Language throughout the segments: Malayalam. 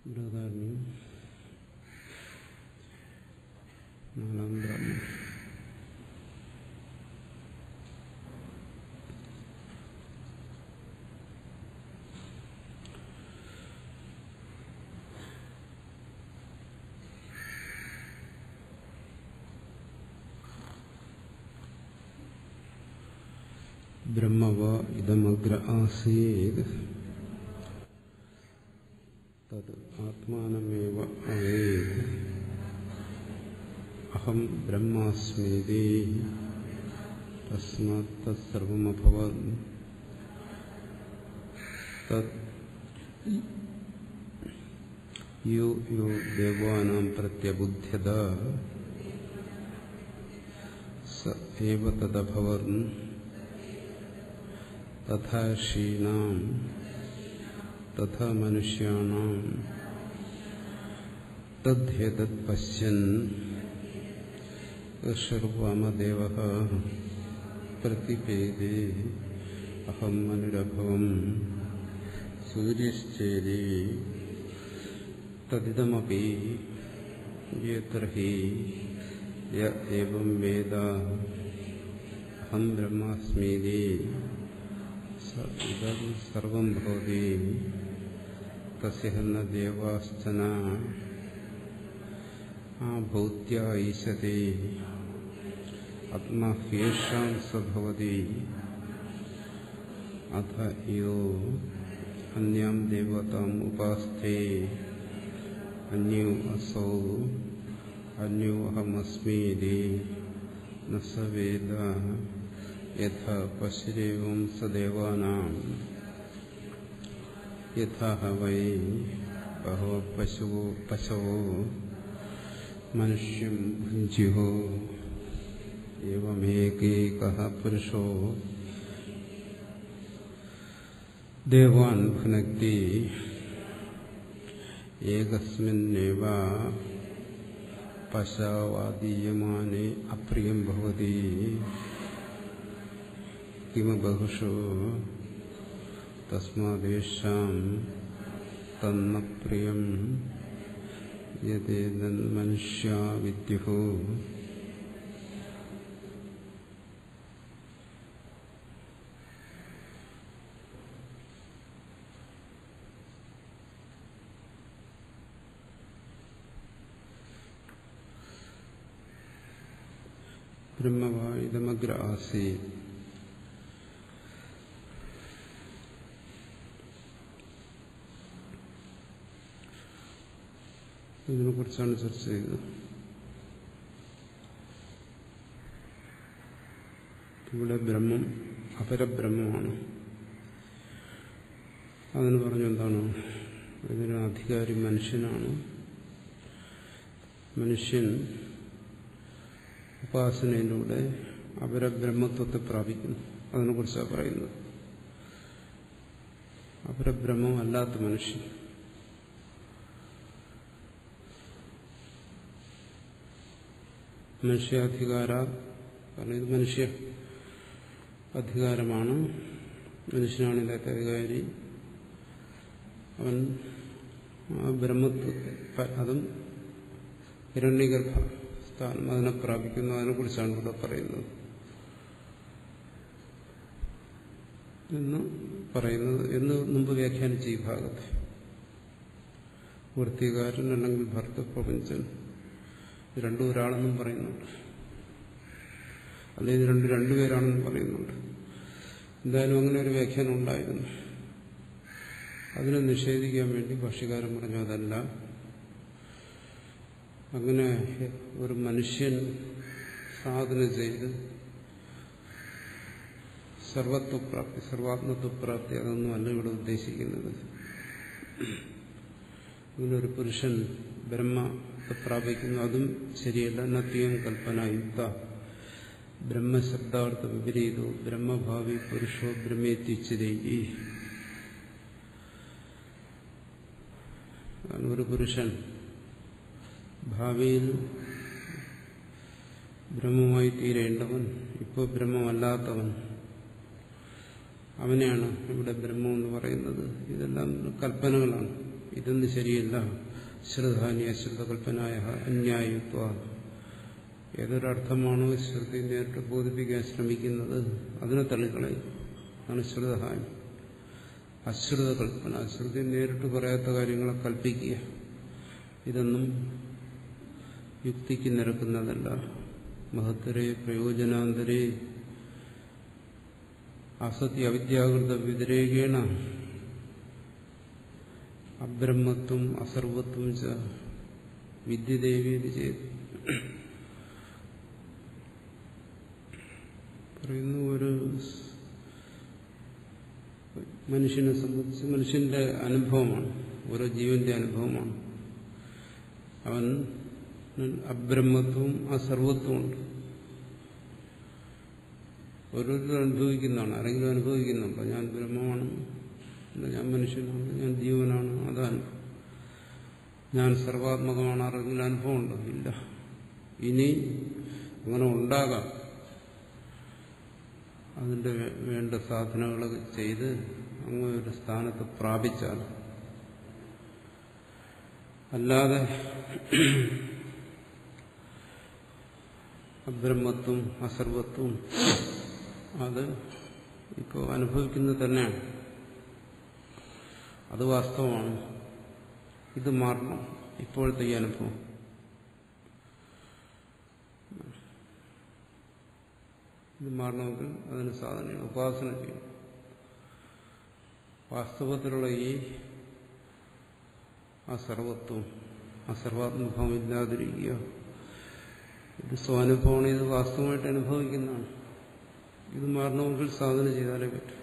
ബൃഹദാരണ്യം നാലാം ബ്രാഹ്മണം. ബ്രഹ്മവ ഇദമഗ്ര ആസീത് തത് ആത്മാനമേവ അവേത് അഹം ബ്രഹ്മാസ്മീതി തസ്മാത് തത്സർവമഭവത് തത് യോ യോ ദേവാനാം പ്രത്യബുദ്ധ്യത സ ഏവ തദഭവത് തഥാ ഋഷീണാം തഥാ മനുഷ്യാണാം തദ്ദേതത് പശ്യൻ ഋഷിർവാമദേവഃ പ്രതിപേദേ അഹം മനുരഭവം സൂര്യശ്ചേരി തദിദമപി യത്ര ഹി യ ഏവം വേദ അഹം ബ്രഹ്മാസ്മീതി ഇദം സർവം ഭവതി തസ്യ ന ദേവാശ്ചന ആഭൂത്യ ഈശതി ആത്മാ ഹ്യേഷാം സ ഭവതി അഥ യോ അന്യാം ദേവതാം ഉപാസ്തേ അന്യോ അസൗ അന്യോ അഹമസ്മീതി ന സ വേദ യഥാ പശുരേവം സദേവാനാം യഥാ വൈ ബഹവഃ പശവോ മനുഷ്യം ഭുഞ്ജ്യുഃ ഏവമേകൈകഃ പുരുഷോ ദേവാൻ ഭുനക്തി ഏകസ്മിന്നേവ പശവാദീയമാനേ അപ്രിയം ഭവതി കിമ ബഹുഷോ തസ്മാദേഷാം തന്ന പ്രിയം യതേതന്മനുഷ്യാ വിദ്യുഃ ബ്രഹ്മവാ ഇദമഗ്ര ആസീത്. ഇതിനെക്കുറിച്ചാണ് ചർച്ച ചെയ്തത്. ഇവിടെ ബ്രഹ്മം അപരബ്രഹ്മമാണ്. അതിന് പറഞ്ഞു എന്താണ്? ഇതിന് അധികാരി മനുഷ്യനാണ്. മനുഷ്യൻ ഉപാസനയിലൂടെ അപരബ്രഹ്മത്വത്തെ പ്രാപിക്കുന്നു. അതിനെക്കുറിച്ചാണ് പറയുന്നത്. അപരബ്രഹ്മം അല്ലാത്ത മനുഷ്യൻ മനുഷ്യാധികാര, കാരണം ഇത് മനുഷ്യ അധികാരമാണ്, മനുഷ്യനാണ് ഇതിന്റെ അധികാരി. അവൻ ബ്രഹ്മത്വ, അതും ഹിരണ്യഗർഭ സ്ഥാനം അതിനെ പ്രാപിക്കുന്നു. അതിനെക്കുറിച്ചാണ് ഇവിടെ പറയുന്നത് എന്ന് മുമ്പ് വ്യാഖ്യാനിച്ച ഈ ഭാഗത്ത് വൃത്തികാരൻ അല്ലെങ്കിൽ ഭർത്തൃപ്രപഞ്ചൻ രണ്ടും ഒരാളെന്നും പറയുന്നുണ്ട്, അല്ലെങ്കിൽ രണ്ടുപേരാണെന്നും പറയുന്നുണ്ട്. എന്തായാലും അങ്ങനെ ഒരു വ്യാഖ്യാനം ഉണ്ടായിരുന്നു. അതിനെ നിഷേധിക്കാൻ വേണ്ടി ഭാഷ്യകാരൻ പറഞ്ഞു അതല്ല, അങ്ങനെ ഒരു മനുഷ്യൻ സാധന ചെയ്ത് സർവത്വപ്രാപ്തി, സർവാത്മത്വപ്രാപ്തി അതൊന്നുമല്ല ഇവിടെ ഉദ്ദേശിക്കുന്നത്. ഇങ്ങനൊരു പുരുഷൻ ബ്രഹ്മത്തെ പ്രാപിക്കുന്നു, അതും ശരിയല്ല. നത്യം കൽപ്പന യുക്ത ബ്രഹ്മശബ്ദാർത്ഥ വിപരീതോ ബ്രഹ്മഭാവി പുരുഷോ ബ്രഹ്മേത്യുച്യതേ. ഒരു പുരുഷൻ ഭാവിയിൽ ബ്രഹ്മമായി തീരേണ്ടവൻ, ഇപ്പോൾ ബ്രഹ്മമല്ലാത്തവൻ, അവനെയാണ് ഇവിടെ ബ്രഹ്മം എന്ന് പറയുന്നത്. ഇതെല്ലാം കൽപ്പനകളാണ്, ഇതൊന്നും ശരിയല്ല. ശ്രുതാനി അശ്രുത കൽപ്പനായ അന്യായത്വ, ഏതൊരർത്ഥമാണോ ശ്രുതി നേരിട്ട് ബോധിപ്പിക്കാൻ ശ്രമിക്കുന്നത് അതിനെ തള്ളിക്കളയും. അതാണ് ശ്രുതഹാനി. അശ്രുത കൽപ്പന, ശ്രുതി നേരിട്ട് പറയാത്ത കാര്യങ്ങളെ കൽപ്പിക്കുക, ഇതൊന്നും യുക്തിക്ക് നിരക്കുന്നതല്ല. മഹത്തരേ പ്രയോജനാന്തരേ അസത്യ അവിദ്യാകൃത വ്യതിരേകേണ അബ്രഹ്മത്വം അസർവത്വം ച വിദ്യദേവീതി ചെയ്ത് പറയുന്നു. ഒരു മനുഷ്യനെ സംബന്ധിച്ച് മനുഷ്യന്റെ അനുഭവമാണ്, ഓരോ ജീവന്റെ അനുഭവമാണ്. അവൻ അബ്രഹ്മത്വവും അസർവത്വമുണ്ട്. ഓരോരുത്തരും അനുഭവിക്കുന്നതാണ്. ആരെങ്കിലും അനുഭവിക്കുന്നുണ്ടോ ഞാൻ ബ്രഹ്മമാണ്, ഞാൻ മനുഷ്യനാണ്, ഞാൻ ജീവനാണ്, അതാണ് ഞാൻ സർവാത്മകമാണ്, ആരെങ്കിലും അനുഭവമുണ്ടോ? ഇല്ല. ഇനി അങ്ങനെ ഉണ്ടാകാം. അതിന്റെ വേണ്ട സാധനങ്ങൾ ചെയ്ത് അങ്ങ് ഒരു സ്ഥാനത്ത് പ്രാപിച്ചാൽ, അല്ലാതെ അബ്രഹ്മത്വം അസർവത്വം അത് ഇപ്പോൾ അനുഭവിക്കുന്നത് തന്നെയാണ്. അത് വാസ്തവമാണ്. ഇത് മാറണം. ഇപ്പോഴത്തെ ഈ അനുഭവം ഇത് മാറണമെങ്കിൽ അതിന് സാധനയാണ്, ഉപാസന ചെയ്യും. വാസ്തവത്തിലുള്ള ഈ അസർവത്വം അസർവാത്മഭാവം ഇല്ലാതിരിക്കുക, ഇത് സ്വാനുഭവമാണ്, ഇത് വാസ്തവമായിട്ട് അനുഭവിക്കുന്നതാണ്. ഇത് മാറണമെങ്കിൽ സാധന ചെയ്താലേ പറ്റും.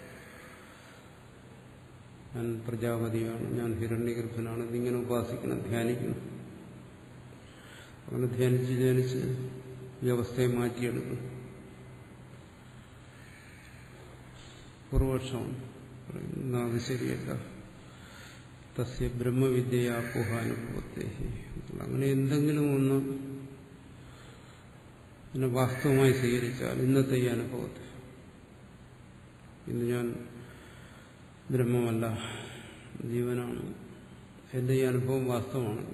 ഞാൻ പ്രജാപതിയാണ്, ഞാൻ ഹിരണ്യഗർഭനാണ്, ഇതിങ്ങനെ ഉപാസിക്കണം, ധ്യാനിക്കണം. അങ്ങനെ ധ്യാനിച്ച് ഈ അവസ്ഥയെ മാറ്റിയെടുക്കും. പൂർവപക്ഷമാണ് പറയുന്നത് അത് ശരിയല്ല. തസ്യ ബ്രഹ്മവിദ്യയാപോഹാനുഭവത്തെ, അങ്ങനെ എന്തെങ്കിലും ഒന്ന് ഇതിനെ വാസ്തവമായി സ്വീകരിച്ചാൽ ഇന്നത്തെ ഈ അനുഭവത്തെ, ഇന്ന് ഞാൻ ബ്രഹ്മമല്ല ജീവനാണ്, എന്റെ ഈ അനുഭവം വാസ്തവമാണ്,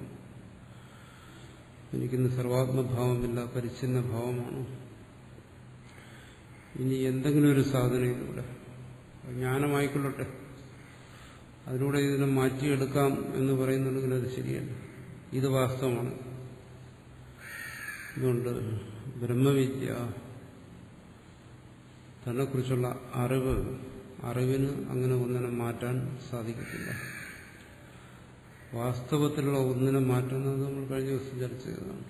എനിക്കിന്ന് സർവാത്മഭാവമില്ല പരിച്ഛിന്ന ഭാവമാണ്, ഇനി എന്തെങ്കിലും ഒരു സാധനയിലൂടെ ജ്ഞാനമായിക്കൊള്ളട്ടെ അതിലൂടെ ഇതിനെ മാറ്റിയെടുക്കാം എന്ന് പറയുന്നുണ്ടെങ്കിൽ അത് ശരിയല്ല. ഇത് വാസ്തവമാണ്. അതുകൊണ്ട് ബ്രഹ്മവിദ്യ തന്നെക്കുറിച്ചുള്ള അറിവിന് അങ്ങനെ ഒന്നിനെ മാറ്റാൻ സാധിക്കത്തില്ല. വാസ്തവത്തിലുള്ള ഒന്നിനെ മാറ്റുന്നത് നമ്മൾ കഴിഞ്ഞ ദിവസം ചർച്ച ചെയ്തതാണ്.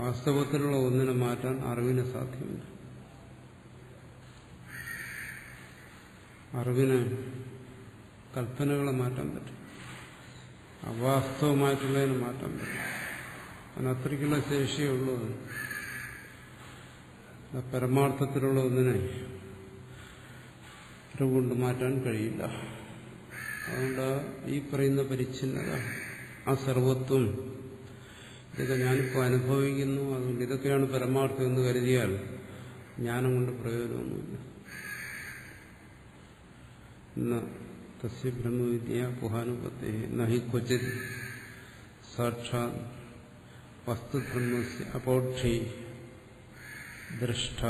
വാസ്തവത്തിലുള്ള ഒന്നിനെ മാറ്റാൻ അറിവിന് സാധ്യമല്ല. അറിവിന് കൽപ്പനകളെ മാറ്റാൻ പറ്റും, അവാസ്തവമായിട്ടുള്ളതിനെ മാറ്റാൻ പറ്റും. അതിനത്രയ്ക്കുള്ള ശേഷിയേ ഉള്ളൂ. പരമാർത്ഥത്തിലുള്ള ഒന്നിനെ അറിവുകൊണ്ട് മാറ്റാൻ കഴിയില്ല. അതുകൊണ്ട് ഈ പറയുന്ന പരിച്ഛിന്നത, ആ സർവത്വം ഇതൊക്കെ ഞാനിപ്പോൾ അനുഭവിക്കുന്നു, അതുകൊണ്ട് ഇതൊക്കെയാണ് പരമാർത്ഥം എന്ന് കരുതിയാൽ ജ്ഞാനം കൊണ്ട് പ്രയോജനമൊന്നുമില്ല. എന്ന തസ്യ ബ്രഹ്മവിദ്യ പുഹാനുപത്തേ നഹി ക്വചിത് സാക്ഷാത് വസ്തുധർമ്മസ്യ അപോക്ഷി ദ്രഷ്ട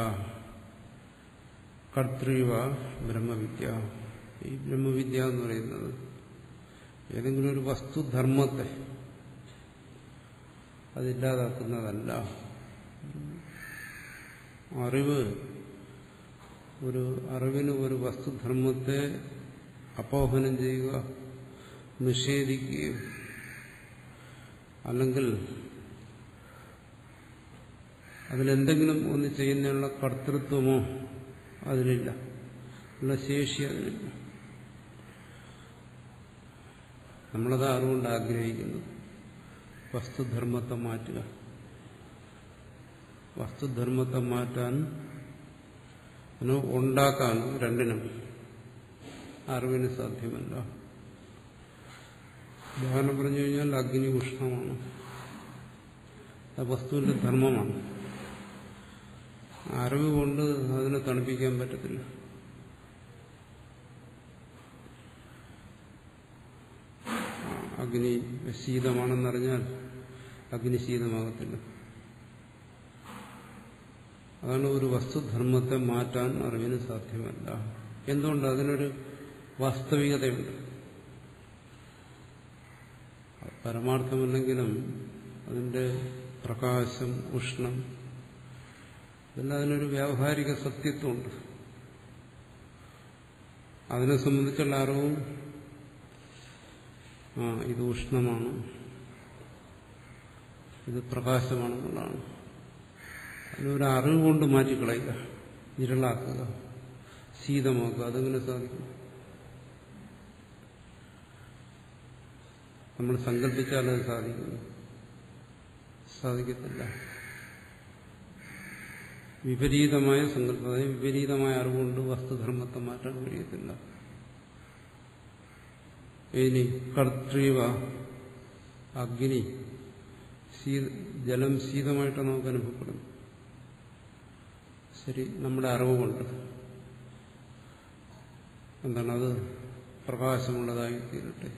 കർത്തൃവ ബ്രഹ്മവിദ്യ. ഈ ബ്രഹ്മവിദ്യ എന്ന് പറയുന്നത് ഏതെങ്കിലും ഒരു വസ്തുധർമ്മത്തെ അതില്ലാതാക്കുന്നതല്ല. അറിവിന് ഒരു വസ്തുധർമ്മത്തെ അപോഹനം ചെയ്യുക, നിഷേധിക്കുകയും അല്ലെങ്കിൽ അതിലെന്തെങ്കിലും ഒന്ന് ചെയ്യുന്നതിനുള്ള കർത്തൃത്വമോ അതിലില്ല, ഉള്ള ശേഷി അതിലില്ല. നമ്മളത് അറിവുകൊണ്ട് ആഗ്രഹിക്കുന്നു വസ്തുധർമ്മത്തെ മാറ്റുക. വസ്തുധർമ്മത്തെ മാറ്റാൻ ഉണ്ടാക്കാൻ രണ്ടിനും അറിവിന് സാധ്യമല്ല. ഉദാഹരണം പറഞ്ഞു കഴിഞ്ഞാൽ അഗ്നി ഉഷ്ണമാണ്, അത് വസ്തുവിന്റെ ധർമ്മമാണ്. അറിവ് കൊണ്ട് അതിനെ തണുപ്പിക്കാൻ പറ്റത്തില്ല. അഗ്നി ശീതമാണെന്നറിഞ്ഞാൽ അഗ്നി ശീതമാകത്തില്ല. അതാണ് ഒരു വസ്തുധർമ്മത്തെ മാറ്റാൻ അറിവിന് സാധ്യമല്ല. എന്തുകൊണ്ട്? അതിനൊരു വാസ്തവികതയുണ്ട്. പരമാർത്ഥമല്ലെങ്കിലും അതിന്റെ പ്രകാശം, ഉഷ്ണം, ഇതെല്ലാം അതിനൊരു വ്യാവഹാരിക സത്യത്വമുണ്ട്. അതിനെ സംബന്ധിച്ചുള്ള അറിവും ഇത് ഉഷ്ണമാണ്, ഇത് പ്രകാശമാണെന്നുള്ളതാണ്. അതിനൊരു അറിവ് കൊണ്ട് മാറ്റിക്കളയുക, ഇരുളാക്കുക, ശീതമാക്കുക. അതെങ്ങനെ സാധിക്കും? നമ്മൾ സങ്കല്പിച്ചാലത് സാധിക്കുന്നു? സാധിക്കത്തില്ല. വിപരീതമായ സങ്കല്പം, അതായത് വിപരീതമായ അറിവുകൊണ്ട് വസ്തുധർമ്മത്തെ മാറ്റാൻ കഴിയത്തില്ല. ഇനി കർത്തൃവ അഗ്നി, ജലം ശീതമായിട്ട് നമുക്ക് അനുഭവപ്പെടുന്നു. ശരി, നമ്മുടെ അറിവ് കൊണ്ട് എന്താണ്, അത് പ്രകാശമുള്ളതായി തീരട്ടെ,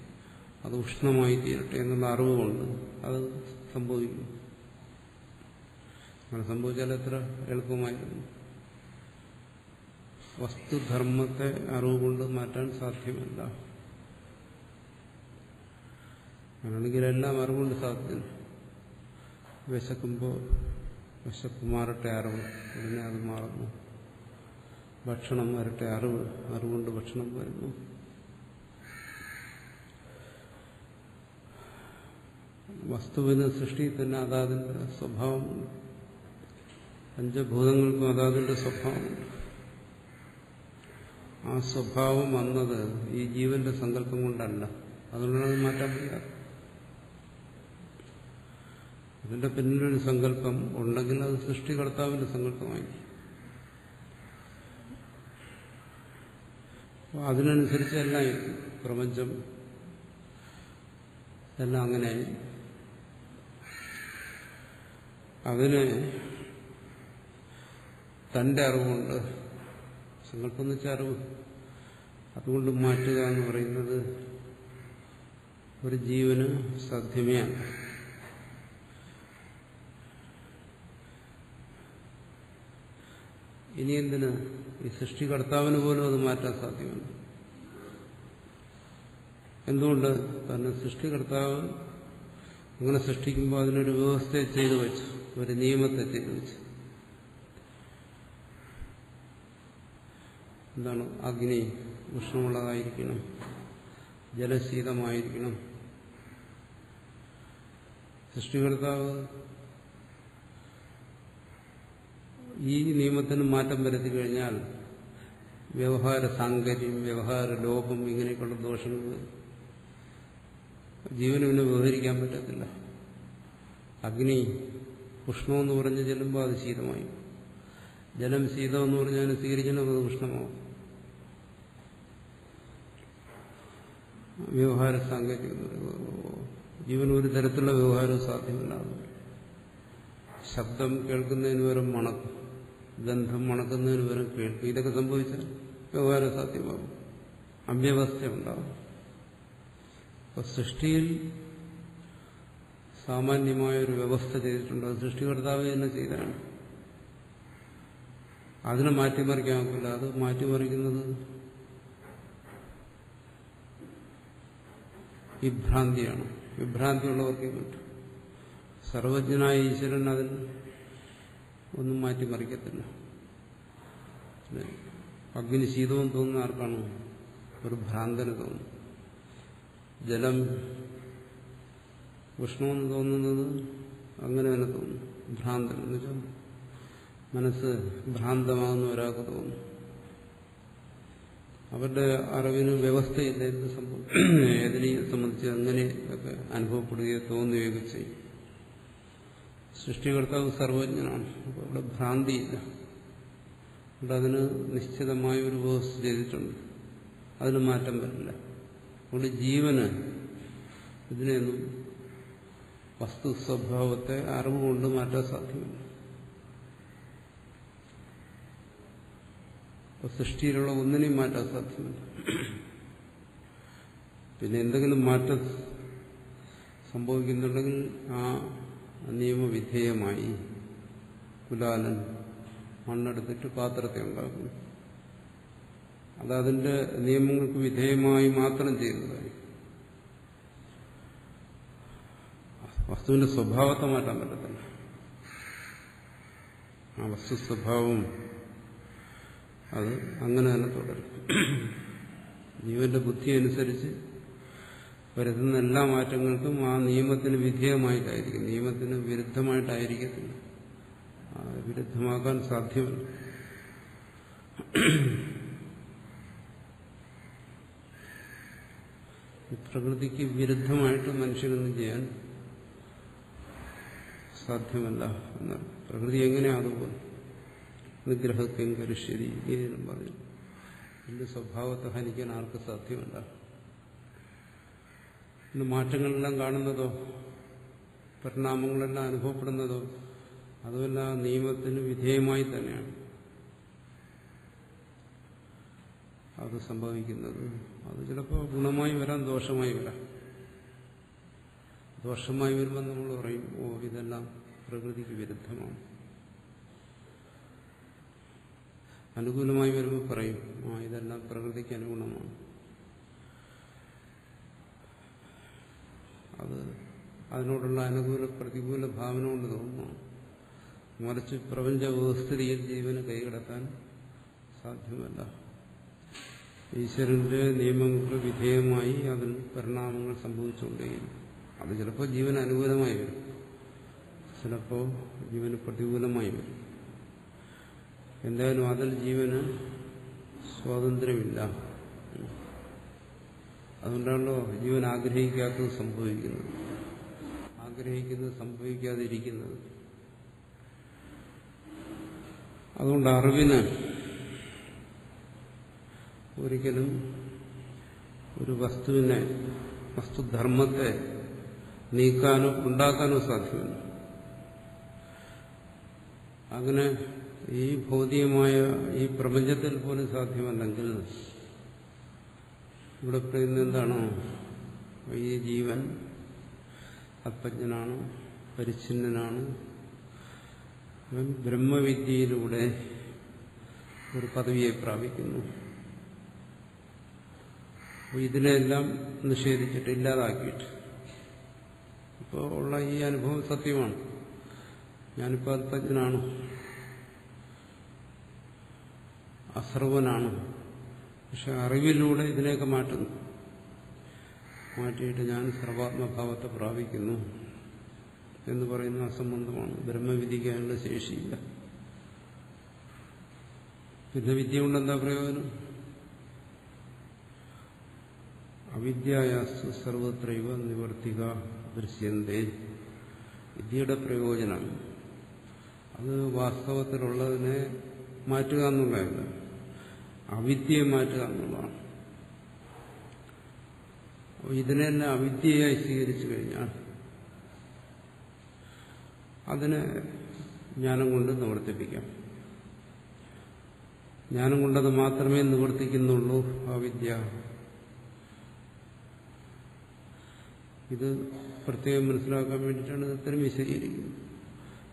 അത് ഉഷ്ണമായി തീരട്ടെ എന്നുള്ള അറിവുകൊണ്ട് അത് സംഭവിക്കും. അങ്ങനെ സംഭവിച്ചാൽ എത്ര എളുപ്പമായിരുന്നു. വസ്തുധർമ്മത്തെ അറിവുകൊണ്ട് മാറ്റാൻ സാധ്യമല്ല. അങ്ങനെയാണെങ്കിൽ എല്ലാം അറിവുകൊണ്ട് സാധ്യം. വിശക്കുമ്പോൾ വിശപ്പ് മാറട്ടെ, അറിവ്, ഉടനെ അത് മാറുന്നു. ഭക്ഷണം വരട്ടെ, അറിവുകൊണ്ട് ഭക്ഷണം വരുന്നു. വസ്തുവിന് സൃഷ്ടി തന്നെ അതാതിന്റെ സ്വഭാവമുണ്ട്. പഞ്ചഭൂതങ്ങൾക്കും അതാതിന്റെ സ്വഭാവമുണ്ട്. ആ സ്വഭാവം വന്നത് ഈ ജീവന്റെ സങ്കല്പം കൊണ്ടല്ല. അതുകൊണ്ടാണ് മാറ്റാൻ വയ്യാതെ. അതിന്റെ പിന്നിലൊരു സങ്കല്പം ഉണ്ടെങ്കിൽ അത് സൃഷ്ടികർത്താവിന്റെ സങ്കല്പമായി. അതിനനുസരിച്ച് എല്ലാം പ്രപഞ്ചം എല്ലാം അങ്ങനെയായി. അതിന് തന്റെ അറിവുണ്ട്. സങ്കല്പം എന്ന് വെച്ചാൽ അറിവ്. അതുകൊണ്ട് മാറ്റുക എന്ന് പറയുന്നത് ഒരു ജീവന് സാധ്യമേ അല്ല. ഇനി എന്തിന്? ഈ സൃഷ്ടികർത്താവിന് പോലും അത് മാറ്റാൻ സാധ്യമല്ല. എന്തുകൊണ്ട്? കാരണം സൃഷ്ടികർത്താവ് അങ്ങനെ സൃഷ്ടിക്കുമ്പോൾ അതിനൊരു വ്യവസ്ഥയെ ചെയ്തു വെച്ചു, ഒരു നിയമത്തെ ചെയ്തു വെച്ചു. എന്താണ്? അഗ്നി ഉഷ്ണമുള്ളതായിരിക്കണം, ജലശീതമായിരിക്കണം. സൃഷ്ടികർത്താവ് ഈ നിയമത്തിന് മാറ്റം വരുത്തി കഴിഞ്ഞാൽ വ്യവഹാര സാങ്കര്യം, വ്യവഹാര ലോപം, ഇങ്ങനെയൊക്കെയുള്ള ദോഷങ്ങൾ വരും. ജീവന് പിന്നെ വ്യവഹരിക്കാൻ പറ്റത്തില്ല. അഗ്നി ഉഷ്ണമെന്ന് പറഞ്ഞ് ചെല്ലുമ്പോൾ അത് ശീതമായി, ജലം ശീതമെന്ന് പറഞ്ഞാൽ സ്വീകരിക്കണം, അത് ഉഷ്ണമാവും. വ്യവഹാര സാങ്കര്യം ജീവന് ഒരു തരത്തിലുള്ള വ്യവഹാരവും സാധ്യമല്ല. ശബ്ദം കേൾക്കുന്നതിന് പകരം മണക്കും, ഗന്ധം മണക്കുന്നതിന് പകരം കേൾക്കും. ഇതൊക്കെ സംഭവിച്ചാൽ വ്യവഹാരം സാധ്യമാകും, അവ്യവസ്ഥ ഉണ്ടാകും. അപ്പൊ സൃഷ്ടിയിൽ സാമാന്യമായ ഒരു വ്യവസ്ഥ ചെയ്തിട്ടുണ്ട്. അത് സൃഷ്ടികർത്താവ് തന്നെ ചെയ്തതാണ്. അതിനെ മാറ്റിമറിക്കാൻ നോക്കില്ല. അത് മാറ്റിമറിക്കുന്നത് വിഭ്രാന്തിയാണ്. വിഭ്രാന്തിയുള്ളവർക്കേ പറ്റും. സർവജ്ഞനായ ഈശ്വരൻ അതിൽ ഒന്നും മാറ്റിമറിക്കത്തില്ല. അഗ്നി ശീതവും തോന്നുന്ന ആർക്കാണോ? ഒരു ഭ്രാന്തന് തോന്നും. ജലം ഉഷ്ണമെന്ന് തോന്നുന്നത് അങ്ങനെ തന്നെ തോന്നും. ഭ്രാന്തൻ എന്ന് വെച്ചാൽ മനസ്സ് ഭ്രാന്തമാകുന്ന ഒരാൾക്ക് തോന്നും. അവരുടെ അറിവിന് വ്യവസ്ഥയില്ല. എന്ത് സംഭവം ഏതിനെ സംബന്ധിച്ച് അങ്ങനെയൊക്കെ അനുഭവപ്പെടുകയോ തോന്നുകയൊക്കെ ചെയ്യും. സൃഷ്ടികർത്താവ് സർവജ്ഞനാണ്. അപ്പോൾ അവിടെ ഭ്രാന്തിയില്ല. അവിടെ അതിന് നിശ്ചിതമായ ഒരു വ്യവസ്ഥ ചെയ്തിട്ടുണ്ട്. അതിന് മാറ്റം വരില്ല. അതുകൊണ്ട് ജീവന് ഇതിനെയൊന്നും വസ്തു സ്വഭാവത്തെ അറിവുകൊണ്ട് മാറ്റാൻ സാധ്യമല്ല. സൃഷ്ടിയിലുള്ള ഒന്നിനെയും മാറ്റാൻ സാധ്യമല്ല. പിന്നെ എന്തെങ്കിലും മാറ്റം സംഭവിക്കുന്നുണ്ടെങ്കിൽ ആ നിയമവിധേയമായി കുലാലൻ മണ്ണെടുത്തിട്ട് പാത്രത്തെ ഉണ്ടാക്കുന്നു. അതതിന്റെ നിയമങ്ങൾക്ക് വിധേയമായി മാത്രം ചെയ്യുന്നതായി. വസ്തുവിന്റെ സ്വഭാവത്തെ മാറ്റാൻ പറ്റത്തില്ല. ആ വസ്തു സ്വഭാവം അത് അങ്ങനെ തന്നെ തുടരും. ജീവന്റെ ബുദ്ധി അനുസരിച്ച് വരുത്തുന്ന എല്ലാ മാറ്റങ്ങൾക്കും ആ നിയമത്തിന് വിധേയമായിട്ടായിരിക്കും, നിയമത്തിന് വിരുദ്ധമായിട്ടായിരിക്കത്തില്ല. വിരുദ്ധമാക്കാൻ സാധ്യമല്ല. പ്രകൃതിക്ക് വിരുദ്ധമായിട്ട് മനുഷ്യനൊന്നും ചെയ്യാൻ സാധ്യമല്ല എന്നാണ്. പ്രകൃതി എങ്ങനെയാണ് അതുപോലെ നിഗ്രഹത്തെയും കരുശ്ശേരി ഇങ്ങനെയും പറയും. എന്റെ സ്വഭാവത്തെ ഹനിക്കാൻ ആർക്ക് സാധ്യമല്ല. ഇന്ന് മാറ്റങ്ങളെല്ലാം കാണുന്നതോ പരിണാമങ്ങളെല്ലാം അനുഭവപ്പെടുന്നതോ അതുമെല്ലാം നിയമത്തിന് വിധേയമായി തന്നെയാണ് അത് സംഭവിക്കുന്നത്. അത് ചിലപ്പോൾ ഗുണമായി വരാം, ദോഷമായി വരാം. ദോഷമായി വരുമ്പോൾ നമ്മൾ പറയും, ഓ ഇതെല്ലാം പ്രകൃതിക്ക് വിരുദ്ധമാണ്. അനുകൂലമായി വരുമ്പോൾ പറയും, ആ ഇതെല്ലാം പ്രകൃതിക്ക് അനുഗുണമാണ്. അത് അതിനോടുള്ള അനുകൂല പ്രതികൂല ഭാവന കൊണ്ട് തോന്നുന്നു. മറിച്ച് പ്രപഞ്ച വ്യവസ്ഥിതിയിൽ ജീവന് കൈകടത്താൻ സാധ്യമല്ല. ഈശ്വരന്റെ നിയമങ്ങൾക്ക് വിധേയമായി അതിൽ പരിണാമങ്ങൾ സംഭവിച്ചുകൊണ്ടേയിരിക്കും. അത് ചിലപ്പോൾ ജീവന് അനുകൂലമായി വരും, ചിലപ്പോൾ ജീവന് പ്രതികൂലമായി വരും. എന്തായാലും അതിൽ ജീവന് സ്വാതന്ത്ര്യമില്ല. അതുകൊണ്ടാണല്ലോ ജീവൻ ആഗ്രഹിക്കാത്തത് സംഭവിക്കുന്നത്, ആഗ്രഹിക്കുന്നത് സംഭവിക്കാതിരിക്കുന്നത്. അതുകൊണ്ട് അറിവിന് ഒരിക്കലും ഒരു വസ്തുവിനെ, വസ്തുധർമ്മത്തെ നീക്കാനോ ഉണ്ടാക്കാനോ സാധ്യമല്ല. അങ്ങനെ ഈ ഭൗതികമായ ഈ പ്രപഞ്ചത്തിൽ പോലും സാധ്യമല്ലെങ്കിൽ ഇവിടെ പറയുന്നത് എന്താണോ, ഈ ജീവൻ ആത്മജ്ഞനാണ്, പരിച്ഛിന്നനാണ്. ബ്രഹ്മവിദ്യയിലൂടെ ഒരു പദവിയെ പ്രാപിക്കുന്നു. ഇതിനെല്ലാം നിഷേധിച്ചിട്ട് ഇല്ലാതാക്കിയിട്ട് ഇപ്പോൾ ഉള്ള ഈ അനുഭവം സത്യമാണ്. ഞാനിപ്പോൾ ആത്മജ്ഞനാണ്, അസർവനാണ്. പക്ഷെ അറിവിലൂടെ ഇതിനെയൊക്കെ മാറ്റുന്നു. മാറ്റിയിട്ട് ഞാൻ സർവാത്മഭാവത്തെ പ്രാപിക്കുന്നു എന്ന് പറയുന്ന അസംബന്ധമാണ്. ബ്രഹ്മവിദ്യയ്ക്ക് അതിനുള്ള ശേഷിയില്ല. പിന്നെ വിദ്യ കൊണ്ടെന്താ പ്രയോജനം? അവിദ്യായാസ്തു സർവത്രൈവ നിവർത്തിക ദൃശ്യന്തേ. വിദ്യയുടെ പ്രയോജനം അത് വാസ്തവത്തിലുള്ളതിനെ മാറ്റുക എന്നുള്ളതല്ല, അവിദ്യയെ മാറ്റുക എന്നുള്ളതാണ്. ഇതിനെല്ലാം അവിദ്യയായി സ്വീകരിച്ചു കഴിഞ്ഞാൽ അതിനെ ജ്ഞാനം കൊണ്ട് നിവർത്തിപ്പിക്കാം. ജ്ഞാനം കൊണ്ടത് മാത്രമേ നിവർത്തിക്കുന്നുള്ളൂ അവിദ്യ. ഇത് പ്രത്യേകം മനസ്സിലാക്കാൻ വേണ്ടിയിട്ടാണ് ഇത് ഇത്രയും വിശദീകരിക്കുന്നത്.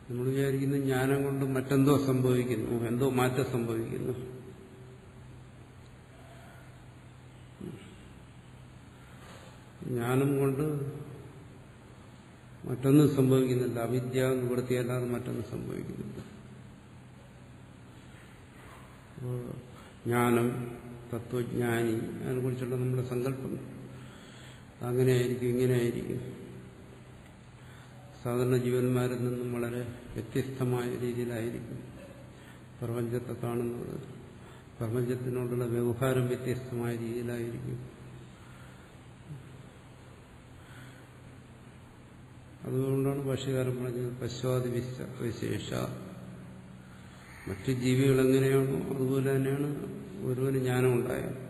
നമ്മൾ വിചാരിക്കുന്ന ജ്ഞാനം കൊണ്ട് മറ്റെന്തോ സംഭവിക്കുന്നു, എന്തോ മാറ്റം സംഭവിക്കുന്നു. ജ്ഞാനം കൊണ്ട് മറ്റൊന്നും സംഭവിക്കുന്നില്ല. അവിദ്യ നിവൃത്തിയല്ലാതെ മറ്റൊന്നും സംഭവിക്കുന്നില്ല. ജ്ഞാനം, തത്വജ്ഞാനി, അതിനെക്കുറിച്ചുള്ള നമ്മുടെ സങ്കല്പം അങ്ങനെയായിരിക്കും, ഇങ്ങനെയായിരിക്കും. സാധാരണ ജീവന്മാരിൽ നിന്നും വളരെ വ്യത്യസ്തമായ രീതിയിലായിരിക്കും പ്രപഞ്ചത്തെ കാണുന്നത്. പ്രപഞ്ചത്തിനോടുള്ള വ്യവഹാരം വ്യത്യസ്തമായ രീതിയിലായിരിക്കും. അതുകൊണ്ടാണ് ഭാഷ്യകാരൻ പറഞ്ഞത് പശ്വാദി വിശേഷ. മറ്റു ജീവികൾ എങ്ങനെയാണോ അതുപോലെ തന്നെയാണ് ഒരുവന് ജ്ഞാനം ഉണ്ടായത്.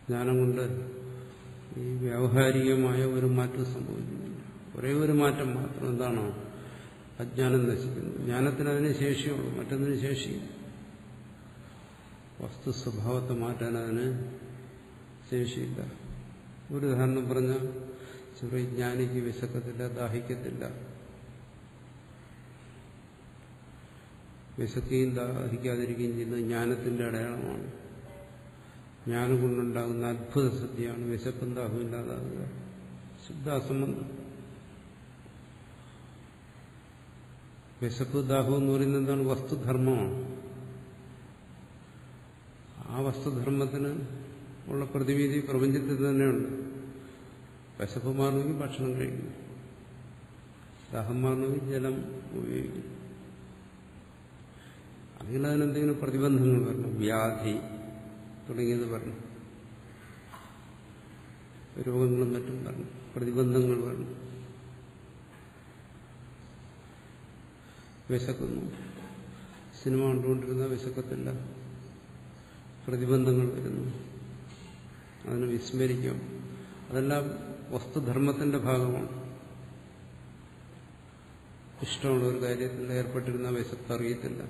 ജ്ഞാനം കൊണ്ട് ഈ വ്യാവഹാരികമായ ഒരു മാറ്റം സംഭവിക്കുന്നില്ല. ഒരേ ഒരു മാറ്റം മാത്രം. എന്താണോ? അജ്ഞാനം നശിക്കുന്നു. ജ്ഞാനത്തിന് അതിന് ശേഷിയുള്ളൂ, മറ്റൊന്നിന് ശേഷിയില്ല. വസ്തു സ്വഭാവത്തെ മാറ്റാൻ അതിന് ശേഷിയില്ല. ഒരു ഉദാഹരണം പറഞ്ഞാൽ, ചെറിയ ജ്ഞാനിക്ക് വിശക്കത്തില്ല, ദാഹിക്കത്തില്ല. വിശക്കുകയും ദാഹിക്കാതിരിക്കുകയും ചെയ്യുന്നത് ജ്ഞാനത്തിന്റെ അടയാളമാണ്. ജ്ഞാനം കൊണ്ടുണ്ടാകുന്ന അത്ഭുത സിദ്ധിയാണ് വിശപ്പും ദാഹവും ഇല്ലാതാകുക. ശുദ്ധാസംബന്ധം. വിശപ്പ് ദാഹം എന്ന് പറയുന്നത് എന്താണ്? വസ്തുധർമ്മമാണ്. ആ വസ്തുധർമ്മത്തിന് ഉള്ള പ്രതിവിധി പ്രപഞ്ചത്തിൽ തന്നെയുണ്ട്. വിശപ്പ് മാറണമെങ്കിൽ ഭക്ഷണം കഴിക്കും, ദാഹം മാറണമെങ്കിൽ ജലം ഉപയോഗിക്കും. അല്ലെങ്കിൽ അതിനെന്തെങ്കിലും പ്രതിബന്ധങ്ങൾ വരണം. വ്യാധി തുടങ്ങിയത് പറഞ്ഞു, രോഗങ്ങളും മറ്റും പറഞ്ഞു, പ്രതിബന്ധങ്ങൾ വരണം. വിശക്കുന്നു, സിനിമ കണ്ടുകൊണ്ടിരുന്ന വിശക്കത്തില്ല, പ്രതിബന്ധങ്ങൾ വരുന്നു, അതിന് വിസ്മരിക്കാം. അതെല്ലാം വസ്തുധർമ്മത്തിന്റെ ഭാഗമാണ്. ഇഷ്ടമുള്ള ഒരു കാര്യത്തിൽ ഏർപ്പെട്ടിരുന്ന വിശപ്പറിയത്തില്ല.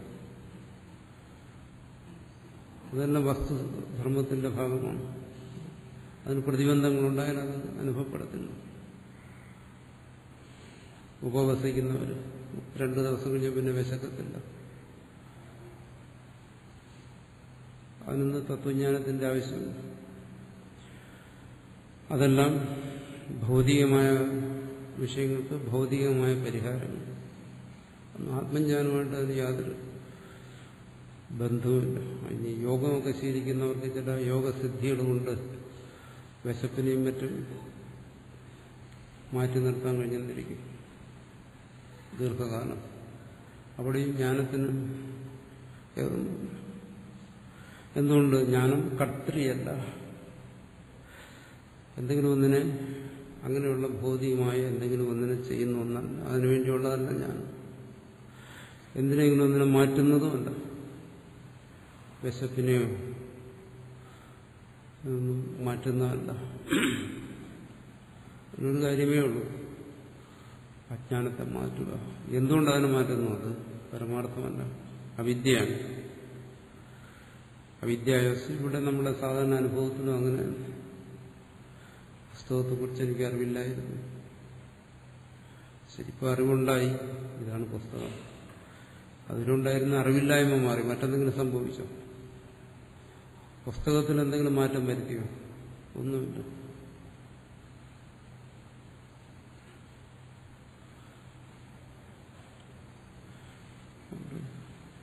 അതെല്ലാം വസ്തുധർമ്മത്തിന്റെ ഭാഗമാണ്. അതിന് പ്രതിബന്ധങ്ങളുണ്ടായാൽ അത് അനുഭവപ്പെടത്തില്ല. ഉപവസിക്കുന്നവർ 2 ദിവസം കഴിഞ്ഞ പിന്നെ വിശക്കത്തില്ല. അതിനൊന്ന് തത്വജ്ഞാനത്തിന്റെ ആവശ്യമില്ല. അതെല്ലാം ഭൗതികമായ വിഷയങ്ങൾക്ക് ഭൗതികമായ പരിഹാരങ്ങൾ. ആത്മജ്ഞാനമായിട്ട് അതിന് യാതൊരു ബന്ധവുമില്ല. ഇനി യോഗമൊക്കെ ശീലിക്കുന്നവർക്ക് ചില യോഗസിദ്ധികളുമുണ്ട്. വിശപ്പിനെയും മറ്റും മാറ്റി നിർത്താൻ കഴിഞ്ഞെന്നിരിക്കും ദീർഘകാലം. അവിടെയും ജ്ഞാനത്തിന് എന്തുകൊണ്ട്? ജ്ഞാനം കർത്തൃയല്ല. എന്തെങ്കിലും ഒന്നിനെ, അങ്ങനെയുള്ള ഭൗതികമായ എന്തെങ്കിലും ഒന്നിനെ ചെയ്യുന്ന ഒന്നല്ല, അതിനുവേണ്ടിയുള്ളതല്ല ജ്ഞാനം. എന്തിനെങ്കിലും ഒന്നിനെ മാറ്റുന്നതുമല്ല. വിശപ്പിനെയോ മാറ്റുന്നതല്ല. ഒരു കാര്യമേ ഉള്ളൂ, അജ്ഞാനത്തെ മാറ്റുക. എന്തുകൊണ്ടതിനെ മാറ്റുന്നു? അത് പരമാർത്ഥമല്ല, അവിദ്യയാണ്. അവിദ്യാവസ്ഥ ഇവിടെ നമ്മുടെ സാധാരണ അനുഭവത്തിലും അങ്ങനെ. പുസ്തകത്തെക്കുറിച്ച് എനിക്ക് അറിവില്ലായിരുന്നു, ശരിക്കും അറിവുണ്ടായി. ഇതാണ് പുസ്തകം. അതിലുണ്ടായിരുന്ന അറിവില്ലായ്മ മാറി, മറ്റെന്തെങ്കിലും സംഭവിച്ചോ? പുസ്തകത്തിൽ എന്തെങ്കിലും മാറ്റം വരുത്തിയോ? ഒന്നുമില്ല.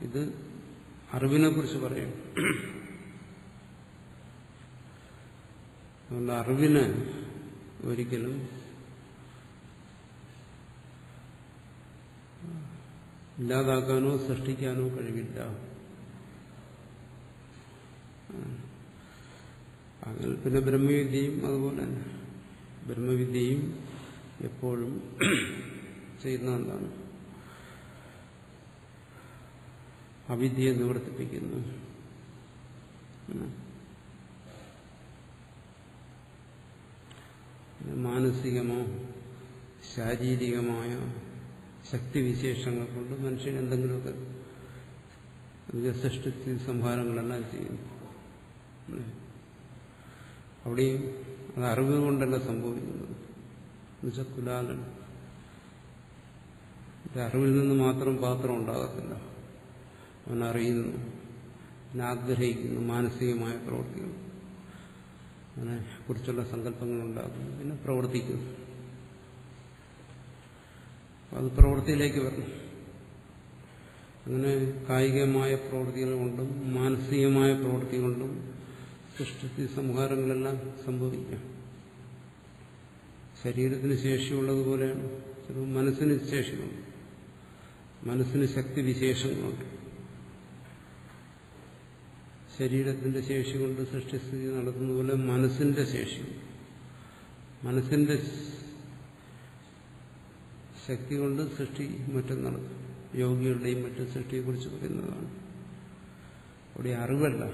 ഇത് അറിവിനെ കുറിച്ച് പറയും. അതുകൊണ്ട് അറിവിന് ഒരിക്കലും ഇല്ലാതാക്കാനോ സൃഷ്ടിക്കാനോ കഴിവില്ല. അങ്ങനെ പിന്നെ ബ്രഹ്മവിദ്യയും അതുപോലെ തന്നെ. ബ്രഹ്മവിദ്യയും എപ്പോഴും ചെയ്യുന്ന എന്താണ്? അവിദ്യയെ നിവർത്തിപ്പിക്കുന്നു. മാനസികമോ ശാരീരികമായ ശക്തിവിശേഷങ്ങൾ കൊണ്ട് മനുഷ്യൻ എന്തെങ്കിലുമൊക്കെ സൃഷ്ടി സംഹാരങ്ങളെല്ലാം ചെയ്യുന്നു. അവിടെയും അത് അറിവ് കൊണ്ടല്ല സംഭവിക്കുന്നത്. എന്നുവെച്ചാൽ കുലാലൻ അറിവിൽ നിന്ന് മാത്രം പാത്രം ഉണ്ടാകത്തില്ല. അവൻ അറിയുന്നു, അവൻ ആഗ്രഹിക്കുന്നു, മാനസികമായ പ്രവൃത്തികൾ, അവനെ കുറിച്ചുള്ള സങ്കല്പങ്ങൾ ഉണ്ടാക്കുന്നു, പിന്നെ പ്രവർത്തിക്കുന്നു. അത് പ്രവൃത്തിയിലേക്ക് വരണം. അങ്ങനെ കായികമായ പ്രവൃത്തികൾ കൊണ്ടും മാനസികമായ പ്രവൃത്തി കൊണ്ടും സൃഷ്ടി സംഹാരങ്ങളെല്ലാം സംഭവിക്കാം. ശരീരത്തിന് ശേഷിയുള്ളതുപോലെയാണ് ചിലപ്പോൾ മനസ്സിന് ശേഷിയുണ്ട്. മനസ്സിന് ശക്തിവിശേഷങ്ങളുണ്ട്. ശരീരത്തിന്റെ ശേഷി കൊണ്ട് സൃഷ്ടിസ്ഥിതി നടത്തുന്ന പോലെ മനസ്സിന്റെ ശേഷിയുണ്ട്. മനസ്സിന്റെ ശക്തി കൊണ്ട് സൃഷ്ടി മറ്റും നടത്തും. യോഗികളുടെയും മറ്റും സൃഷ്ടിയെക്കുറിച്ച് പറയുന്നതാണ്. അവിടെ അറിവല്ല,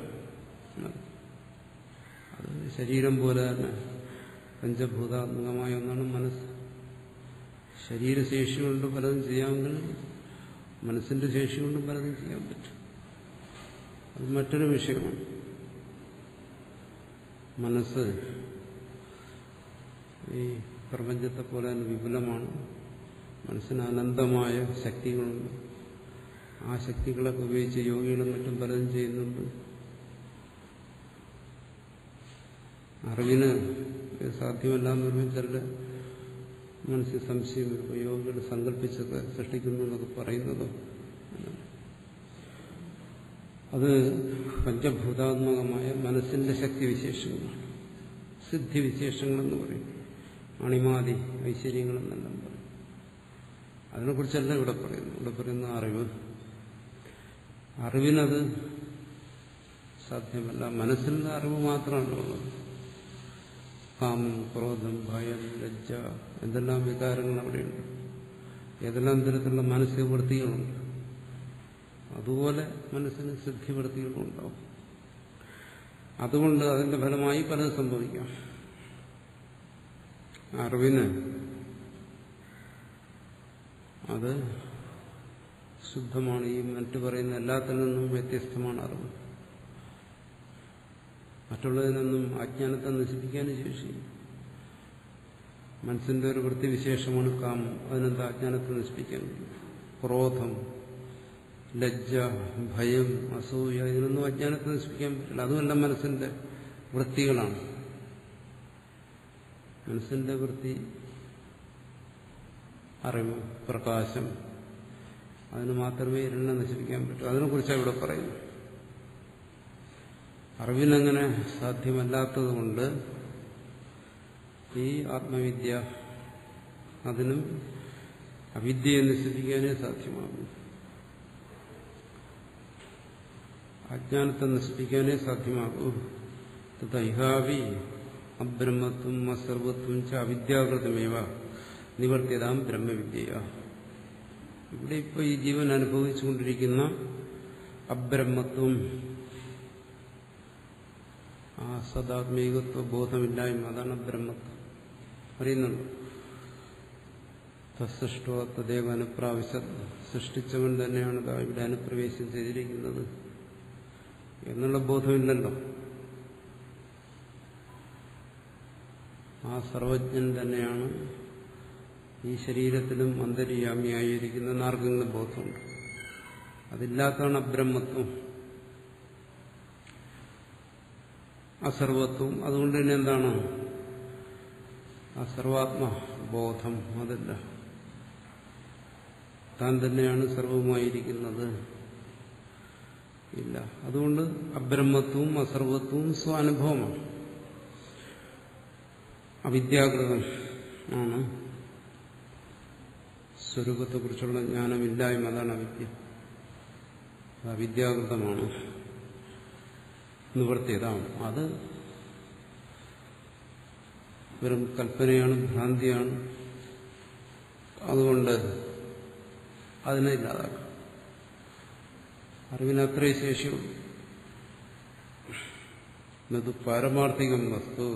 അത് ശരീരം പോലെ തന്നെ പഞ്ചഭൂതാത്മകമായ ഒന്നാണ് മനസ്സ്. ശരീരശേഷി കൊണ്ട് പലതും ചെയ്യാമെങ്കിൽ മനസ്സിന്റെ ശേഷി കൊണ്ടും പലതും ചെയ്യാൻ പറ്റും. അത് മറ്റൊരു വിഷയമാണ്. മനസ്സ് ഈ പ്രപഞ്ചത്തെ പോലെ തന്നെ വിപുലമാണ്. മനസ്സിന് അനന്തമായ ശക്തികളുണ്ട്. ആ ശക്തികളൊക്കെ ഉപയോഗിച്ച് യോഗികളും മറ്റും പലതും ചെയ്യുന്നുണ്ട്. അറിവിന് സാധ്യമല്ല എന്ന് പറയുമ്പോൾ ചിലരുടെ മനസ്സിൽ സംശയം വരും. യോഗികൾ സങ്കല്പിച്ചൊക്കെ സൃഷ്ടിക്കുന്നു എന്നൊക്കെ പറയുന്നതോ അത് പഞ്ചഭൂതാത്മകമായ മനസ്സിന്റെ ശക്തിവിശേഷങ്ങളാണ്. സിദ്ധിവിശേഷങ്ങളെന്ന് പറയും. അണിമാതി ഐശ്വര്യങ്ങളെന്നെല്ലാം പറയും. അതിനെക്കുറിച്ചല്ല ഇവിടെ പറയുന്നു. ഇവിടെ പറയുന്ന അറിവിനത് സാധ്യമല്ല. മനസ്സിൽ അറിവ് മാത്രമാണ് ഉള്ളത്. കാമം, ക്രോധം, ഭയം, ലജ്ജ എന്തെല്ലാം വികാരങ്ങൾ അവിടെയുണ്ട്. ഏതെല്ലാം തരത്തിലുള്ള മാനസിക വൃത്തികളുണ്ട്. അതുപോലെ മനസ്സിന് സിദ്ധിവൃത്തികളുണ്ടാവും. അതുകൊണ്ട് അതിന്റെ ഫലമായി പലതും സംഭവിക്കാം. അറിവിന് അത് ശുദ്ധമാണ്. ഈ മറ്റു പറയുന്ന എല്ലാത്തിൽ നിന്നും വ്യത്യസ്തമാണ് അറിവ്. മറ്റുള്ളതിനൊന്നും അജ്ഞാനത്തെ നശിപ്പിക്കാനും ശേഷിയും. മനസ്സിന്റെ ഒരു വൃത്തിവിശേഷമാണ് കാമം. അതിനെന്താ അജ്ഞാനത്തെ നശിപ്പിക്കാൻ? ക്രോധം, ലജ്ജ, ഭയം, അസൂയ ഇതിനൊന്നും അജ്ഞാനത്തെ നശിപ്പിക്കാൻ പറ്റില്ല. അതുമെല്ലാം മനസ്സിന്റെ വൃത്തികളാണ്. മനസ്സിന്റെ വൃത്തി അറിവ്, പ്രകാശം, അതിന് മാത്രമേ ഇരുളിനെ നശിപ്പിക്കാൻ പറ്റൂ. അതിനെക്കുറിച്ചാണ് ഇവിടെ പറയുന്നത്. അറിവിനങ്ങനെ സാധ്യമല്ലാത്തതുകൊണ്ട് ഈ ആത്മവിദ്യ അതിനും അവിദ്യയെ നശിപ്പിക്കാനേ സാധ്യമാകും. അജ്ഞാനത്തെ നശിപ്പിക്കാനേ സാധ്യമാകൂ. തൈഹാവി അബ്രഹ്മത്വം അസർവത്വം ച അവിദ്യാകൃതമേവ നിവർത്തിയതാം ബ്രഹ്മവിദ്യ. ഇവിടെ ഇപ്പോൾ ഈ ജീവൻ അനുഭവിച്ചുകൊണ്ടിരിക്കുന്ന അബ്രഹ്മത്വം, ആ സദാത്മീകത്വ ബോധമില്ലായ്മ, അതാണ് ബ്രഹ്മത്വം. അറിയുന്നുണ്ട്. തസ്സൃഷ്ടോ തദേവ അനുപ്രാവശ്യ, സൃഷ്ടിച്ചവൻ തന്നെയാണ് ഇവിടെ അനുപ്രവേശം ചെയ്തിരിക്കുന്നത് എന്നുള്ള ബോധമില്ലല്ലോ. ആ സർവജ്ഞൻ തന്നെയാണ് ഈ ശരീരത്തിലും അന്തര്യാമിയായിരിക്കുന്ന ആർക്കെങ്കിലും ബോധമുണ്ട്. അതില്ലാത്തതാണ് അബ്രഹ്മത്വം, അസർവത്വം. അതുകൊണ്ട് തന്നെ എന്താണ് ആ സർവാത്മബോധം? അതല്ല, താൻ തന്നെയാണ് സർവവുമായിരിക്കുന്നത്. ഇല്ല. അതുകൊണ്ട് അബ്രഹ്മത്വവും അസർവത്വവും സ്വാനുഭവമാണ്. അവിദ്യാകൃതം ആണ് സ്വരൂപത്തെക്കുറിച്ചുള്ള ജ്ഞാനമില്ലായ്മ. അതാണ് അവിദ്യ. അവിദ്യാകൃതമാണ്, നിവർത്തിയതാണ്. അത് വെറും കൽപ്പനയാണ്, ഭ്രാന്തിയാണ്. അതുകൊണ്ട് അതിനെ ഇല്ലാതാക്കാം. അറിവിന് അത്രയും ശേഷിയുള്ളൂ. എന്നത് പാരമാർത്ഥികം വസ്തു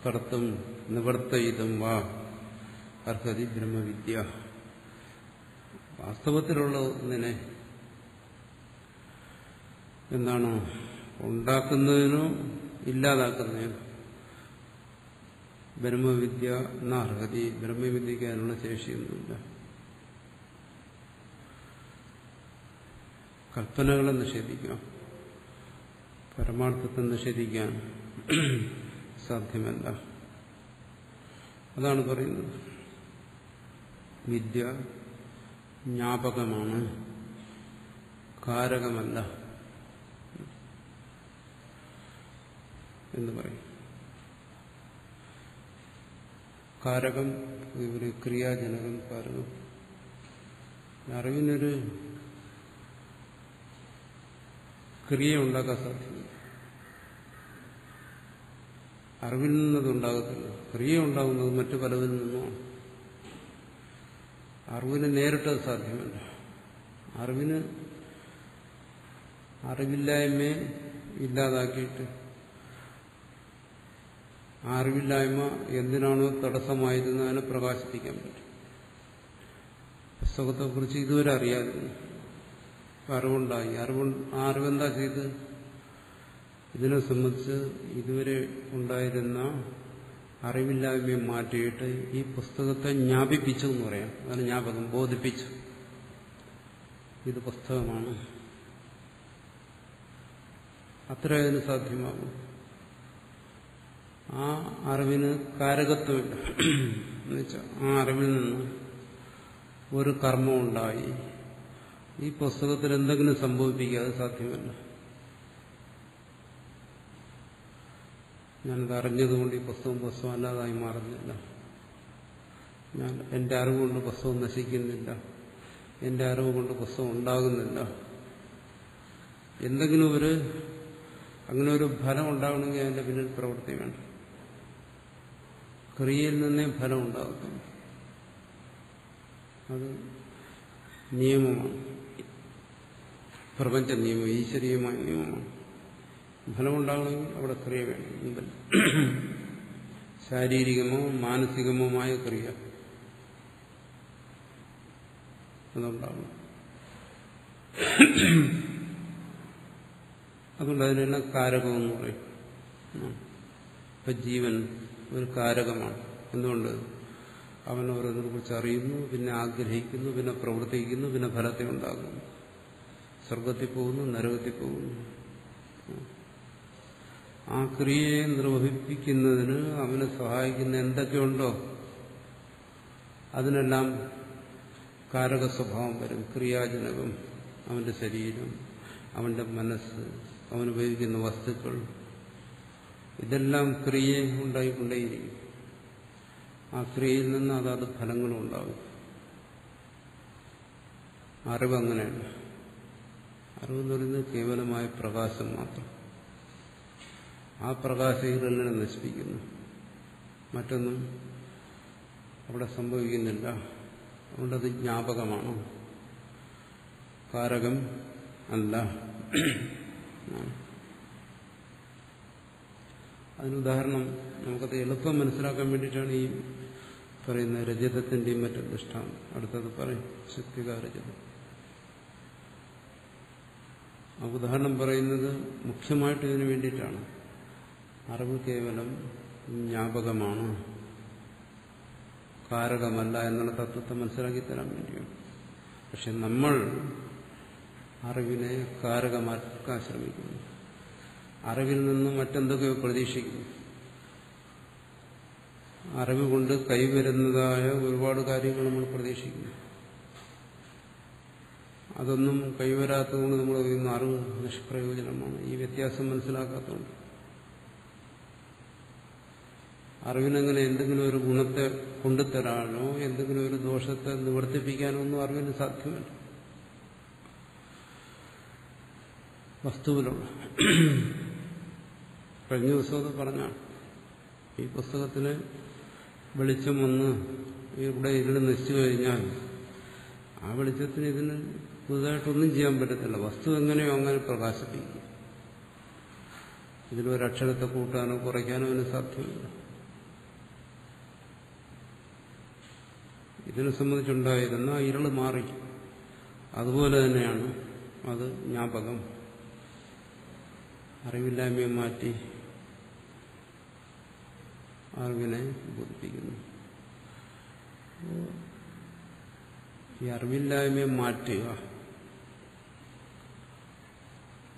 കർത്തും നിവർത്തയിതും വാ അർഹതി ബ്രഹ്മവിദ്യ. വാസ്തവത്തിലുള്ള ഒന്നിനെ എന്താണ് ഉണ്ടാക്കുന്നതിനോ ഇല്ലാതാക്കുന്നതിനോ ബ്രഹ്മവിദ്യ എന്ന അർഹതി, ബ്രഹ്മവിദ്യയ്ക്ക് അതിനുള്ള ശേഷിയൊന്നുമില്ല. കൽപ്പനകളെ നിഷേധിക്കാം, പരമാർത്ഥത്തെ നിഷേധിക്കാൻ സാധ്യമല്ല. അതാണ് പറയുന്നത്. വിദ്യ ജ്ഞാപകമാണ്, കാരകമല്ല എന്ന് പറയും. കാരകം ഒരു ക്രിയാജനകം, കാരകം. അറിവിനൊരു ക്രിയ ഉണ്ടാക്കാൻ സാധിക്കില്ല. അറിവിൽ നിന്നത് ഉണ്ടാകത്തില്ല. ക്രിയ ഉണ്ടാകുന്നത് മറ്റു പലതിൽ നിന്നുമാണ്. അറിവിന് നേരിട്ടത് സാധ്യമല്ല. അറിവില്ലായ്മയെ ഇല്ലാതാക്കിയിട്ട് ആ അറിവില്ലായ്മ എന്തിനാണോ തടസ്സമായിരുന്നത് അതിനെ പ്രകാശിപ്പിക്കാൻ പറ്റും. പുസ്തകത്തെക്കുറിച്ച് ഇതുവരെ അറിയാതിരുന്നു, അറിവുണ്ടായി. ആ അറിവെന്താ ചെയ്ത്? ഇതിനെ സംബന്ധിച്ച് ഇതുവരെ ഉണ്ടായിരുന്ന അറിവില്ലായ്മയെ മാറ്റിയിട്ട് ഈ പുസ്തകത്തെ ജ്ഞാപിപ്പിച്ചു എന്ന് പറയാം. അതാണ് ജ്ഞാപകം, ബോധിപ്പിച്ചു. ഇത് പുസ്തകമാണ്. അത്ര അതിന് സാധ്യമാകും. ആ അറിവിന് കാരകത്വമില്ല. എന്നുവെച്ചാൽ ആ അറിവിൽ നിന്ന് ഒരു കർമ്മം ഉണ്ടായി ഈ പുസ്തകത്തിൽ എന്തെങ്കിലും സംഭവിപ്പിക്കാതെ സാധ്യമല്ല. ഞാനത് അറിഞ്ഞതുകൊണ്ട് ഈ പുസ്തകം അല്ലാതായി മാറുന്നില്ല. ഞാൻ എന്റെ അറിവുകൊണ്ട് പുസ്തകം നശിക്കുന്നില്ല, എന്റെ അറിവ് കൊണ്ട് പുസ്തകം ഉണ്ടാകുന്നില്ല. എന്തെങ്കിലും അങ്ങനെ ഒരു ഫലം ഉണ്ടാകണമെങ്കിൽ അതിന്റെ പിന്നിൽ പ്രവൃത്തി വേണം. ക്രിയയിൽ നിന്നേ ഫലം ഉണ്ടാകത്തുള്ളൂ. അത് നിയമമാണ്, പ്രപഞ്ച നിയമം, ഈശ്വരീയമായ നിയമമാണ്. ഫലമുണ്ടാകണമെങ്കിൽ അവിടെ ക്രിയ വേണം. ശാരീരികമോ മാനസികമോമായ ക്രിയ അതുണ്ടാകും. അതുകൊണ്ട് അതിനെല്ലാം കാരകമെന്ന് പറയും. ഇപ്പൊ ജീവൻ ഒരു കാരകമാണ്. എന്തുകൊണ്ട്? അവൻ ഓരോന്നിനെ കുറിച്ച് അറിയുന്നു, പിന്നെ ആഗ്രഹിക്കുന്നു, പിന്നെ പ്രവർത്തിക്കുന്നു, പിന്നെ ഫലത്തെ ഉണ്ടാകുന്നു. സ്വർഗത്തിൽ പോകുന്നു, നരകത്തിൽ പോകുന്നു. ആ ക്രിയയെ നിർവഹിപ്പിക്കുന്നതിന് അവനെ സഹായിക്കുന്ന എന്തൊക്കെയുണ്ടോ അതിനെല്ലാം കാരക സ്വഭാവം വരും. ക്രിയാജനകം, അവന്റെ ശരീരം, അവന്റെ മനസ്സ്, അവനുപയോഗിക്കുന്ന വസ്തുക്കൾ, ഇതെല്ലാം ക്രിയയെ ഉണ്ടായിക്കൊണ്ടേയിരിക്കും. ആ ക്രിയയിൽ നിന്ന് അതാത് ഫലങ്ങളും ഉണ്ടാകും. അറിവ് അങ്ങനെയല്ല. അറിവെന്ന് പറയുന്നത് കേവലമായ പ്രകാശം മാത്രം. ആ പ്രകാശം ഇതെല്ലാം നശിപ്പിക്കുന്നു. മറ്റൊന്നും അവിടെ സംഭവിക്കുന്നില്ല. അതുകൊണ്ടത് ജ്ഞാപകമാണ്, കാരകം അല്ല. അതിനുദാഹരണം നമുക്കത് എളുപ്പം മനസ്സിലാക്കാൻ വേണ്ടിയിട്ടാണ് ഈ പറയുന്ന രജതത്തിന്റെയും മറ്റും ദൃഷ്ടാന്തം. അടുത്തത് പറയും, ശക്തികാരജതം. ആ ഉദാഹരണം പറയുന്നത് മുഖ്യമായിട്ട് ഇതിനു വേണ്ടിയിട്ടാണ്. അറിവ് കേവലം ജ്ഞാപകമാണ്, കാരകമല്ല എന്നുള്ള തത്വത്തെ മനസ്സിലാക്കി തരാൻ വേണ്ടിയാണ്. പക്ഷെ നമ്മൾ അറിവിനെ കാരകമാക്കാൻ ശ്രമിക്കുന്നു. അറിവിൽ നിന്ന് മറ്റെന്തൊക്കെയോ പ്രതീക്ഷിക്കുന്നു. അറിവ് കൊണ്ട് കൈവരുന്നതായ ഒരുപാട് കാര്യങ്ങൾ നമ്മൾ പ്രതീക്ഷിക്കുന്നു. അതൊന്നും കൈവരാത്തതുകൊണ്ട് നമ്മൾ പറയുന്ന അറിവ് നിഷ്പ്രയോജനമാണ്. ഈ വ്യത്യാസം മനസ്സിലാക്കാത്തതുകൊണ്ട് അറിവിനെങ്ങനെ എന്തെങ്കിലും ഒരു ഗുണത്തെ കൊണ്ടുതരാനോ എന്തെങ്കിലും ഒരു ദോഷത്തെ നിവർത്തിപ്പിക്കാനോ ഒന്നും അറിവിന് സാധ്യമല്ല. വസ്തുവിലുള്ള കഴിഞ്ഞ ദിവസം അത് പറഞ്ഞാണ്. ഈ പുസ്തകത്തിന് വെളിച്ചം വന്ന് ഇവിടെ ഇരുൾ നശിച്ചു കഴിഞ്ഞാൽ ആ വെളിച്ചത്തിന് ഇതിന് പുതുതായിട്ടൊന്നും ചെയ്യാൻ പറ്റത്തില്ല. വസ്തു എങ്ങനെയോ അങ്ങനെ പ്രകാശിപ്പിക്കും. ഇതിലൊരക്ഷരത്തെ കൂട്ടാനോ കുറയ്ക്കാനോ അതിന് സാധ്യമല്ല. ഇതിനെ സംബന്ധിച്ചുണ്ടായിരുന്ന ഇരുള് മാറി. അതുപോലെ തന്നെയാണ് അത് ജ്ഞാപകം. അറിവില്ലായ്മയെ മാറ്റി അറിവിനെ ബോധിപ്പിക്കുന്നു. ഈ അറിവില്ലായ്മയെ മാറ്റുക,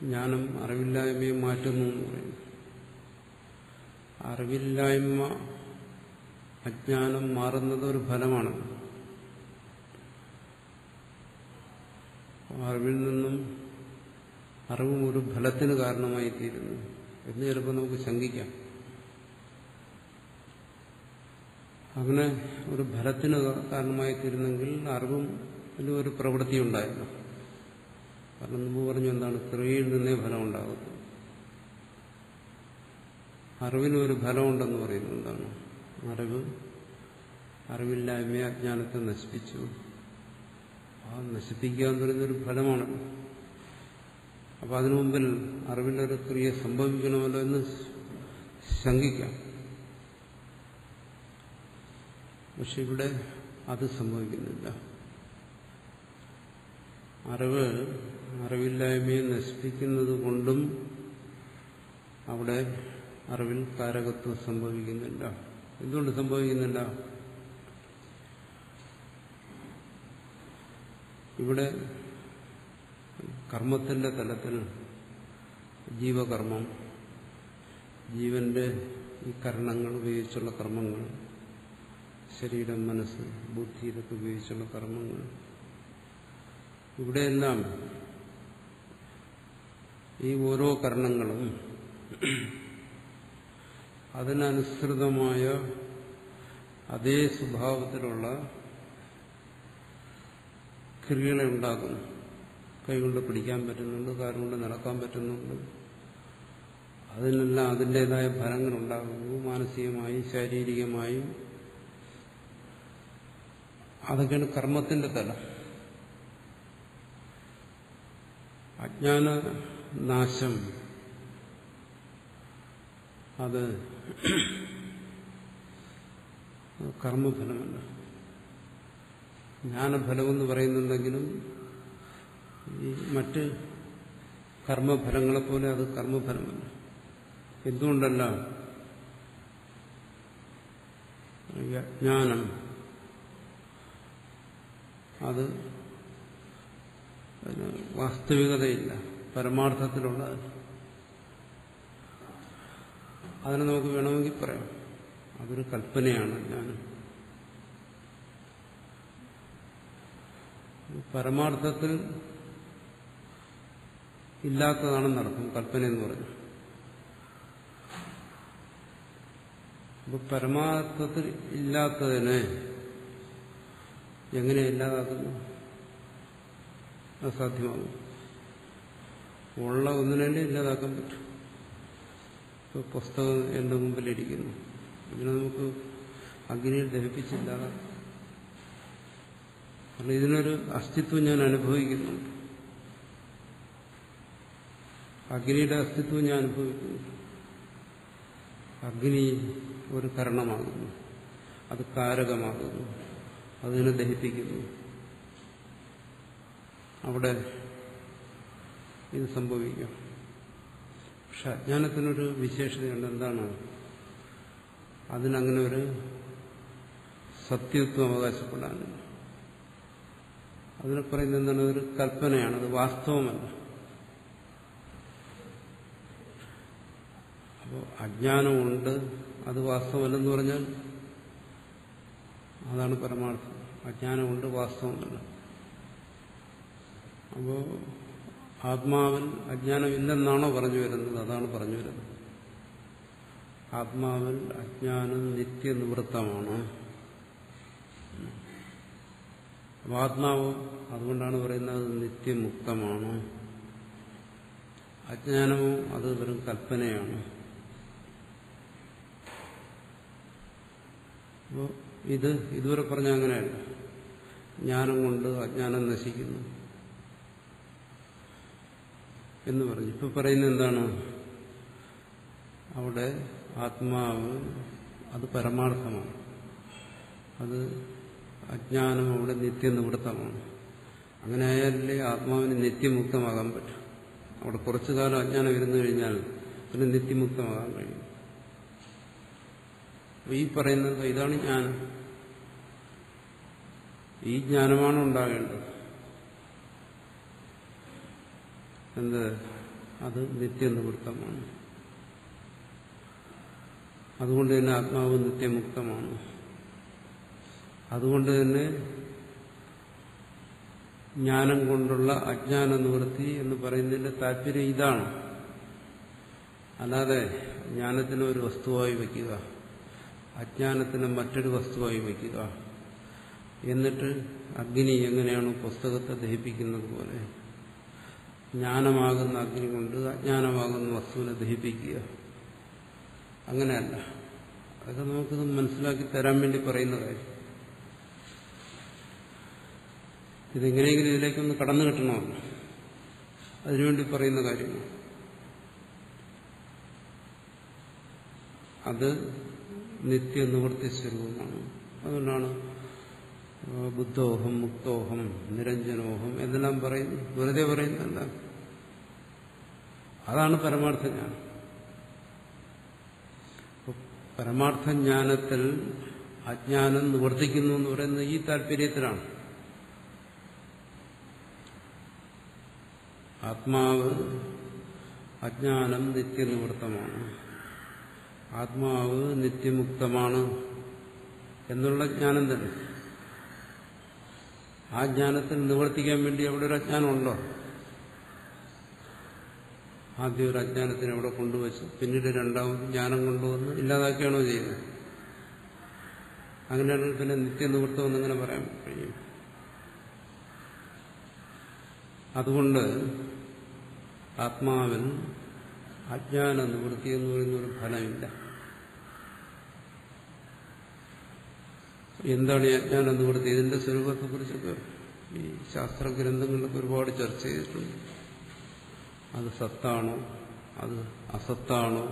ജ്ഞാനം അറിവില്ലായ്മയെ മാറ്റുന്നു എന്ന് പറയുന്നു. അറിവില്ലായ്മ, അജ്ഞാനം മാറുന്നത് ഒരു ഫലമാണ്. അറിവിൽ നിന്നും അറിവും ഒരു ഫലത്തിന് കാരണമായി തീരുന്നു എന്ന് ചിലപ്പോൾ നമുക്ക് ശങ്കിക്കാം. അങ്ങനെ ഒരു ഫലത്തിന് കാരണമായി തീരുന്നെങ്കിൽ അറിവും ഒരു പ്രവൃത്തി ഉണ്ടായിരുന്നു. കാരണം മുമ്പ് പറഞ്ഞു എന്താണ്, ക്രിയയിൽ നിന്നേ ഫലം ഉണ്ടാകുന്നു. അറിവിന് ഒരു ഫലമുണ്ടെന്ന് പറയുന്നത് എന്താണ്? അറിവില്ലായ്മയെ, അജ്ഞാനത്തെ നശിപ്പിച്ചു. ആ നശിപ്പിക്കുക എന്ന് പറയുന്നൊരു ഫലമാണ്. അപ്പൊ അതിനു മുമ്പിൽ അറിവിന്റെ ഒരു ക്രിയ സംഭവിക്കണമല്ലോ എന്ന് ശങ്കിക്കാം. പക്ഷെ ഇവിടെ അത് സംഭവിക്കുന്നില്ല. അറിവില്ലായ്മയെ നശിപ്പിക്കുന്നത് കൊണ്ടും അവിടെ അറിവിൽ കാരകത്വം സംഭവിക്കുന്നില്ല. എന്തുകൊണ്ട് സംഭവിക്കുന്നില്ല? ഇവിടെ കർമ്മത്തിന്റെ തലത്തിൽ ജീവകർമ്മം, ജീവന്റെ ഈ കരണങ്ങൾ ഉപയോഗിച്ചുള്ള കർമ്മങ്ങൾ, ശരീരം, മനസ്സ്, ബുദ്ധി, ഇതൊക്കെ ഉപയോഗിച്ചുള്ള കർമ്മങ്ങൾ, ഇവിടെയെല്ലാം ഈ ഓരോ കർണങ്ങളും അതിനനുസൃതമായ അതേ സ്വഭാവത്തിലുള്ള ക്രിയകളെ ഉണ്ടാക്കുന്നു. കൈകൊണ്ട് പിടിക്കാൻ പറ്റുന്നുണ്ട്, കാലുകൊണ്ട് നടക്കാൻ പറ്റുന്നുണ്ട്. അതിനെല്ലാം അതിൻ്റെതായ ഫലങ്ങളുണ്ടാകുന്നു, മാനസികമായും ശാരീരികമായും. അതൊക്കെയാണ് കർമ്മത്തിന്റെ തലം. അജ്ഞാന നാശം അത് കർമ്മഫലമല്ല. ജ്ഞാനഫലമെന്ന് പറയുന്നുണ്ടെങ്കിലും ഈ മറ്റ് കർമ്മഫലങ്ങളെപ്പോലെ അത് കർമ്മഫലമല്ല. എന്തുകൊണ്ടല്ല? ജ്ഞാനം അത് വാസ്തവികതയില്ല, പരമാർത്ഥത്തിലുള്ളതല്ല. അതിനെ നമുക്ക് വേണമെങ്കിൽ പറയാം, അതൊരു കൽപ്പനയാണ് ജ്ഞാനം. പരമാർത്ഥത്തിൽ ഇല്ലാത്തതാണെന്നർത്ഥം കൽപ്പന എന്ന് പറഞ്ഞു. അപ്പൊ പരമാർത്ഥത്തിൽ ഇല്ലാത്തതിനെ എങ്ങനെ ഇല്ലാതാക്കുന്നു? അസാധ്യമാകും. ഉള്ള ഒന്നിനെ ഇല്ലാതാക്കാൻ പറ്റും. ഇപ്പൊ പുസ്തകം എന്റെ മുമ്പിലിരിക്കുന്നു, ഇതിനെ നമുക്ക് അഗ്നിയിൽ ദഹിപ്പിച്ചില്ലാതാക്കാം. കാരണം ഇതിനൊരു അസ്തിത്വം ഞാൻ അനുഭവിക്കുന്നുണ്ട്. അഗ്നിയുടെ അസ്തിത്വം ഞാൻ അനുഭവിക്കുന്നു. അഗ്നി ഒരു കാരണമാകുന്നു, അത് കാരകമാകുന്നു, അതിനെ ദഹിപ്പിക്കുന്നു. അവിടെ ഇത് സംഭവിക്കാം. പക്ഷെ അജ്ഞാനത്തിനൊരു വിശേഷതയുണ്ട്. എന്താണ്? അതിനങ്ങനെ ഒരു സത്യത്വം അവകാശപ്പെടാനില്ല. അതിനെ പറയുന്നത് എന്താണ്? ഒരു കൽപ്പനയാണ്, അത് വാസ്തവമല്ല. അപ്പോൾ അജ്ഞാനമുണ്ട്, അത് വാസ്തവമല്ലെന്ന് പറഞ്ഞാൽ അതാണ് പരമാർത്ഥം. അജ്ഞാനമുണ്ട്, വാസ്തവമല്ല. അപ്പോൾ ആത്മാവിൽ അജ്ഞാനമില്ലെന്നാണോ പറഞ്ഞു വരുന്നത്? അതാണ് പറഞ്ഞു വരുന്നത്. ആത്മാവിൽ അജ്ഞാനം നിത്യനിവൃത്തമാണ്. അപ്പോൾ ആത്മാവ് അതുകൊണ്ടാണ് പറയുന്നത് നിത്യമുക്തമാണ്. അജ്ഞാനമോ അത് വെറും കൽപ്പനയാണ്. അപ്പോൾ ഇതുവരെ പറഞ്ഞ അങ്ങനെയല്ല. ജ്ഞാനം കൊണ്ട് അജ്ഞാനം നശിക്കുന്നു എന്ന് പറഞ്ഞു. ഇപ്പൊ പറയുന്നത് എന്താണ്? അവിടെ ആത്മാവ് അത് പരമാർത്ഥമാണ്, അത് അജ്ഞാനം അവിടെ നിത്യനിവൃത്തമാണ്. അങ്ങനെ ആയാലേ ആത്മാവിന് നിത്യമുക്തമാകാൻ പറ്റും. അവിടെ കുറച്ചു കാലം അജ്ഞാനം ഇരുന്നു കഴിഞ്ഞാൽ പിന്നെ നിത്യമുക്തമാകാൻ കഴിയും. ഈ പറയുന്നത് ഇതാണ് ജ്ഞാനം. ഈ ജ്ഞാനമാണ് ഉണ്ടാകേണ്ടത്. എന്ത്? അത് നിത്യനിവൃത്തമാണ്. അതുകൊണ്ട് തന്നെ ആത്മാവ് നിത്യമുക്തമാണ്. അതുകൊണ്ട് തന്നെ ജ്ഞാനം കൊണ്ടുള്ള അജ്ഞാന നിവൃത്തി എന്ന് പറയുന്നതിന്റെ താല്പര്യം ഇതാണ്. അല്ലാതെ ജ്ഞാനത്തിനെ ഒരു വസ്തുവായി വയ്ക്കുക, അജ്ഞാനത്തിനെ മറ്റൊരു വസ്തുവായി വയ്ക്കുക, എന്നിട്ട് അഗ്നി എങ്ങനെയാണ് പുസ്തകത്തെ ദഹിപ്പിക്കുന്നത് പോലെ ജ്ഞാനമാകുന്ന അഗ്നി കൊണ്ട് അജ്ഞാനമാകുന്ന വസ്തുവിനെ ദഹിപ്പിക്കുക. അങ്ങനെയല്ല. അതൊക്കെ നമുക്കിത് മനസ്സിലാക്കി തരാൻ വേണ്ടി പറയുന്ന കാര്യം. ഇതെങ്ങനെയെങ്കിലും ഇതിലേക്കൊന്ന് കടന്നു കിട്ടണമല്ലോ, അതിനുവേണ്ടി പറയുന്ന കാര്യങ്ങൾ. അത് നിത്യനിവൃത്തി സ്വരൂപമാണ്. അതുകൊണ്ടാണ് ബുദ്ധോഹം, മുക്തോഹം, നിരഞ്ജനോഹം എന്നെല്ലാം പറയുന്നു. വെറുതെ പറയുന്നതല്ല, അതാണ് പരമാർത്ഥ ജ്ഞാനം. പരമാർത്ഥ ജ്ഞാനത്തിൽ അജ്ഞാനം നിവർത്തിക്കുന്നു എന്ന് പറയുന്നത് ഈ താല്പര്യത്തിലാണ്. ആത്മാവ് അജ്ഞാനം നിത്യനിവൃത്തമാണ്, ആത്മാവ് നിത്യമുക്തമാണ് എന്നുള്ള ജ്ഞാനം തന്നെ. ആ ജ്ഞാനത്തിൽ നിവർത്തിക്കാൻ വേണ്ടി അവിടെ ഒരു അജ്ഞാനമുണ്ടോ? ആദ്യം ഒരു അജ്ഞാനത്തിന് അവിടെ കൊണ്ടുവച്ചു, പിന്നീട് രണ്ടാമത് ജ്ഞാനം കൊണ്ടുവന്ന് ഇല്ലാതാക്കുകയാണോ ചെയ്യുന്നത്? അങ്ങനെയാണെങ്കിൽ പിന്നെ നിത്യനിവൃത്തം എന്നിങ്ങനെ പറയാൻ കഴിയും. അതുകൊണ്ട് ആത്മാവിൽ അജ്ഞാന നിവൃത്തി എന്ന് പറയുന്ന ഒരു ഫലമില്ല. എന്താണ് ഈ അജ്ഞാന നിവൃത്തി? ഇതിന്റെ സ്വരൂപത്തെക്കുറിച്ചൊക്കെ ഈ ശാസ്ത്രഗ്രന്ഥങ്ങളിലൊക്കെ ഒരുപാട് ചർച്ച ചെയ്തിട്ടുണ്ട്. അത് സത്താണോ, അത് അസത്താണോ,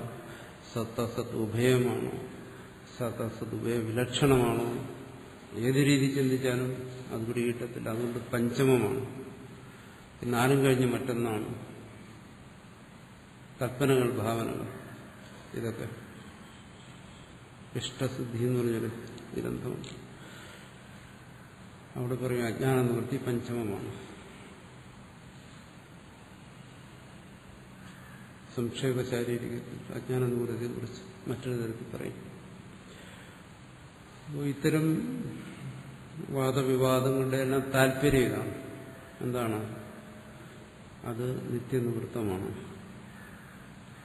സത്ത് അസത്ത് ഉഭയമാണോ, സത്ത് അസത്ത് ഉഭയ വിലക്ഷണമാണോ, ഏത് രീതി ചിന്തിച്ചാലും അത് പിടികിട്ടത്തില്ല. അതുകൊണ്ട് പഞ്ചമമാണ്. നാലും കഴിഞ്ഞ് മറ്റൊന്നാണ്. കൽപ്പനകൾ, ഭാവനകൾ, ഇതൊക്കെ ഇഷ്ടസിദ്ധി എന്ന് പറഞ്ഞൊരു ഗ്രന്ഥമുണ്ട്. അവിടെ പറയും അജ്ഞാന നിവൃത്തി പഞ്ചമമാണ്. സംക്ഷേപ ശാരീരികത്തിൽ അജ്ഞാന നിവൃത്തിയെ കുറിച്ച് മറ്റൊരു തരത്തിൽ പറയും. അപ്പോൾ ഇത്തരം വാദവിവാദങ്ങളുടെ എല്ലാം താല്പര്യം ഇതാണ്. എന്താണ്? അത് നിത്യനിവൃത്തമാണ്.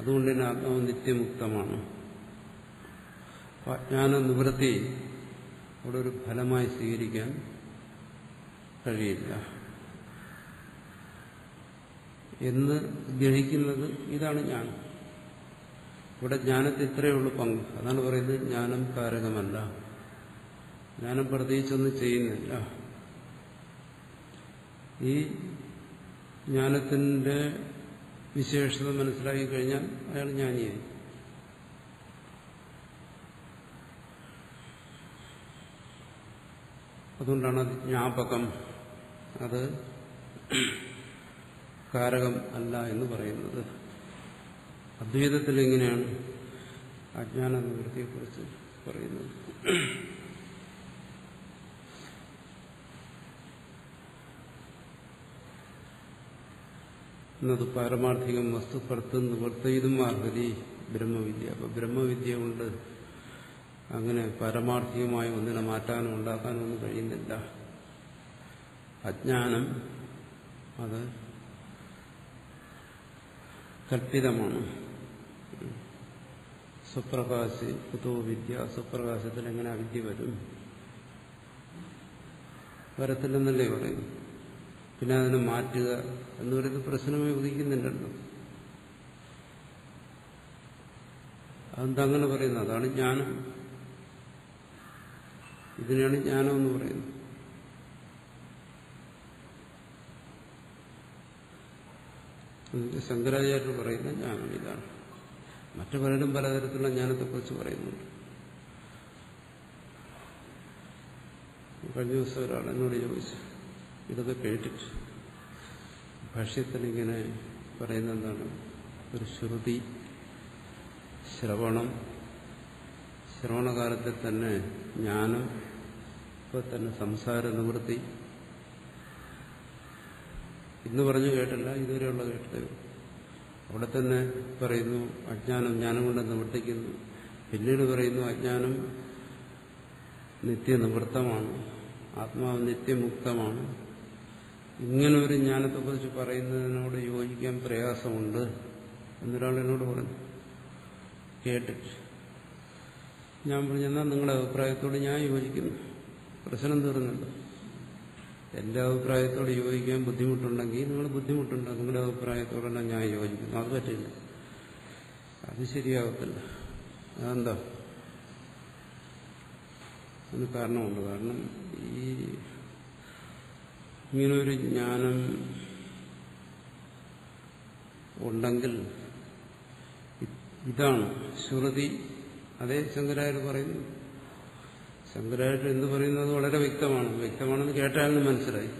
അതുകൊണ്ട് തന്നെ ആത്മാവ് നിത്യമുക്തമാണ്. അജ്ഞാന നിവൃത്തി അവിടെ ഒരു ഫലമായി സ്വീകരിക്കാൻ കഴിയില്ല എന്ന് ഗ്രഹിക്കുന്നത് ഇതാണ് ജ്ഞാനം. ഇവിടെ ജ്ഞാനത്തിൽ ഇത്രയേ ഉള്ളൂ പങ്ക്. അതാണ് പറയുന്നത് ജ്ഞാനം കാരകമല്ല, ജ്ഞാനം പ്രത്യേകിച്ചൊന്നും ചെയ്യുന്നില്ല. ഈ ജ്ഞാനത്തിന്റെ വിശേഷത മനസ്സിലാക്കി കഴിഞ്ഞാൽ അയാൾ ജ്ഞാനിയായി. അതുകൊണ്ടാണ് അത് ജ്ഞാപകം, അത് കാരകം അല്ല എന്ന് പറയുന്നത്. അദ്വൈതത്തിൽ എങ്ങനെയാണ് അജ്ഞാന നിവൃത്തിയെക്കുറിച്ച് പറയുന്നത്? എന്നത് പാരമാർത്ഥികം വസ്തു പുറത്ത് നിവർത്തയിതും അർഹതി ബ്രഹ്മവിദ്യ. അപ്പൊ ബ്രഹ്മവിദ്യ കൊണ്ട് അങ്ങനെ പാരമാർത്ഥികമായി ഒന്നിനെ മാറ്റാനും ഉണ്ടാക്കാനും ഒന്നും കഴിയുന്നില്ല. അജ്ഞാനം അത് കൽപ്പിതമാണ്. സ്വപ്രകാശി കുതോ വിദ്യ, സ്വപ്രകാശത്തിൽ എങ്ങനെ അവിദ്യ വരും? വരത്തില്ലെന്നല്ലേ പറയുന്നു. പിന്നെ അതിനെ മാറ്റുക എന്ന് പറയുന്നത് പ്രശ്നമേ ഉദിക്കുന്നുണ്ടല്ലോ. അതെന്താ അങ്ങനെ പറയുന്നത്? അതാണ് ജ്ഞാനം. ഇതിനാണ് ജ്ഞാനം എന്ന് പറയുന്നത്. ശങ്കരാചാര്യർ പറയുന്ന ജ്ഞാനം ഇതാണ്. മറ്റു പലരും പലതരത്തിലുള്ള ജ്ഞാനത്തെക്കുറിച്ച് പറയുന്നുണ്ട്. കഴിഞ്ഞ ദിവസം ഒരാൾ എന്നോട് ചോദിച്ചു, ഇതൊക്കെ കേട്ടിട്ട് ഭാഷ്യത്തിലിങ്ങനെ പറയുന്ന എന്താണ്, ഒരു ശ്രുതി ശ്രവണകാലത്തിൽ തന്നെ ജ്ഞാനം, ഇപ്പൊ തന്നെ സംസാര നിവൃത്തി, ഇന്ന് പറഞ്ഞു കേട്ടില്ല, ഇതുവരെയുള്ള കേട്ടത്. അവിടെ തന്നെ പറയുന്നു അജ്ഞാനം ജ്ഞാനം കൊണ്ട് നിവർത്തിക്കുന്നു. പിന്നീട് പറയുന്നു അജ്ഞാനം നിത്യനിവൃത്തമാണ്, ആത്മാവ് നിത്യമുക്തമാണ്. ഇങ്ങനെ ഒരു ജ്ഞാനത്തെക്കുറിച്ച് പറയുന്നതിനോട് യോജിക്കാൻ പ്രയാസമുണ്ട് എന്നൊരാൾ എന്നോട് പറഞ്ഞു കേട്ടിട്ട്. ഞാൻ പറഞ്ഞു, എന്നാൽ നിങ്ങളുടെ അഭിപ്രായത്തോട് ഞാൻ യോജിക്കുന്നു, പ്രശ്നം തീർന്നുണ്ട്. എന്റെ അഭിപ്രായത്തോട് യോജിക്കാൻ ബുദ്ധിമുട്ടുണ്ടെങ്കിൽ നിങ്ങൾ ബുദ്ധിമുട്ടുണ്ട്, നിങ്ങളുടെ അഭിപ്രായത്തോടെല്ലാം ഞാൻ യോജിക്കുന്നു. അത് പറ്റില്ല, അത് ശരിയാകത്തില്ല. അതെന്താ? അതിന് കാരണമുണ്ട്. കാരണം ഇങ്ങനൊരു ജ്ഞാനം ഉണ്ടെങ്കിൽ ഇതാണ് ശ്രുതി. അതേ ശങ്കരാചാര്യർ പറയുന്നു. ശങ്കരാചാര്യർ എന്ത് പറയുന്നത് വളരെ വ്യക്തമാണെന്ന് കേട്ടാലും മനസ്സിലായി.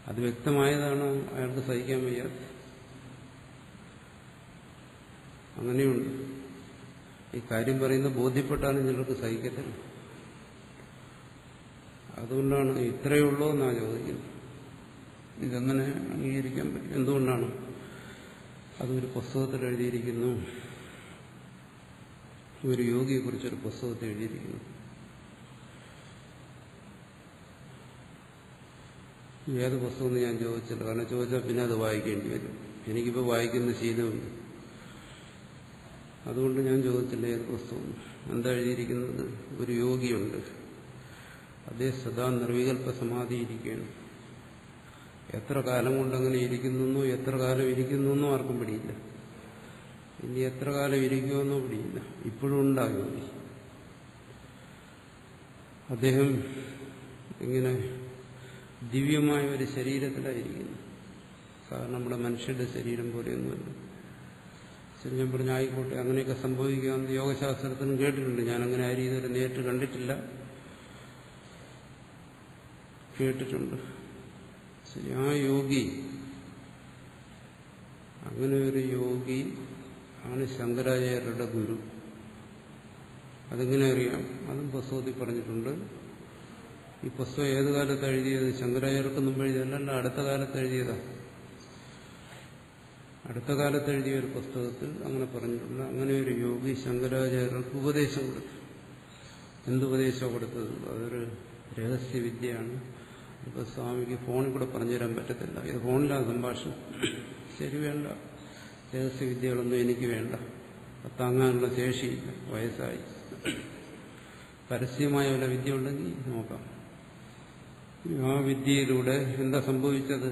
അത് വ്യക്തമായതാണ് അയാൾക്ക് സഹിക്കാൻ വയ്യാത്ത. അങ്ങനെയുണ്ട്. ഈ കാര്യം പറയുന്ന ബോധ്യപ്പെട്ടാലും ചിലർക്ക് സഹിക്കത്തില്ല. അതുകൊണ്ടാണ് ഇത്രയേ ഉള്ളൂ എന്നാ ചോദിക്കുന്നത്. ഇതെങ്ങനെ അംഗീകരിക്കാൻ പറ്റും? എന്തുകൊണ്ടാണ്? അതൊരു പുസ്തകത്തിൽ എഴുതിയിരിക്കുന്നു, ഒരു യോഗിയെക്കുറിച്ചൊരു പുസ്തകത്തിൽ എഴുതിയിരിക്കുന്നു. ഏത് പുസ്തകം എന്ന് ഞാൻ ചോദിച്ചില്ല, കാരണം ചോദിച്ചാൽ പിന്നെ അത് വായിക്കേണ്ടി വരും. എനിക്കിപ്പോൾ വായിക്കുന്ന ശീലമുണ്ട്, അതുകൊണ്ട് ഞാൻ ചോദിച്ചില്ല ഏത് പുസ്തകം. എന്താ എഴുതിയിരിക്കുന്നത്? ഒരു യോഗിയുണ്ട്, അതേ സദാ നിർവികൽപ്പ സമാധി ഇരിക്കുകയാണ്. എത്ര കാലം കൊണ്ടങ്ങനെ ഇരിക്കുന്നു, എത്ര കാലം ഇരിക്കുന്നു ആർക്കും പിടിയില്ല. ഇനി എത്ര കാലം ഇരിക്കുമെന്നോ പിടിയില്ല. ഇപ്പോഴും ഉണ്ടാകും. അദ്ദേഹം ഇങ്ങനെ ദിവ്യമായ ഒരു ശരീരത്തിലായിരിക്കുന്നു. സാധാരണ നമ്മുടെ മനുഷ്യരുടെ ശരീരം പോലെയൊന്നുമല്ല. ശരി, ഞാൻ പറഞ്ഞ ആയിക്കോട്ടെ, അങ്ങനെയൊക്കെ സംഭവിക്കാമെന്ന് യോഗശാസ്ത്രത്തിനും കേട്ടിട്ടുണ്ട്. ഞാനങ്ങനെ ആ രീതിയിൽ നേരിട്ട് കണ്ടിട്ടില്ല, കേട്ടിട്ടുണ്ട്. ശരി, ആ യോഗി, അങ്ങനെ ഒരു യോഗി ആണ് ശങ്കരാചാര്യരുടെ ഗുരു. അതെങ്ങനെ അറിയാം? അതും പുസ്തകത്തിൽ പറഞ്ഞിട്ടുണ്ട്. ഈ പുസ്തകം ഏത് കാലത്ത് എഴുതിയത്? ശങ്കരാചാര്യർക്ക് മുമ്പ് എഴുതിയതല്ല, അടുത്ത കാലത്ത് എഴുതിയതാ. അടുത്ത കാലത്ത് എഴുതിയ ഒരു പുസ്തകത്തിൽ അങ്ങനെ പറഞ്ഞിട്ടുണ്ട്. അങ്ങനെ ഒരു യോഗി ശങ്കരാചാര്യർക്ക് ഉപദേശം കൊടുത്തു. എന്തുപദേശം കൊടുത്തത്? അതൊരു രഹസ്യവിദ്യയാണ്. ഇപ്പൊ സ്വാമിക്ക് ഫോണിൽ കൂടെ പറഞ്ഞുതരാൻ പറ്റത്തില്ല. ഇത് ഫോണിലാണ് സംഭാഷണം. ശരി, വേണ്ട, രഹസ്യവിദ്യകളൊന്നും എനിക്ക് വേണ്ട, താങ്ങാനുള്ള ശേഷിയില്ല, വയസ്സായി. പരസ്യമായ വല്ല വിദ്യ ഉണ്ടെങ്കിൽ നോക്കാം. ആ വിദ്യയിലൂടെ എന്താ സംഭവിച്ചത്?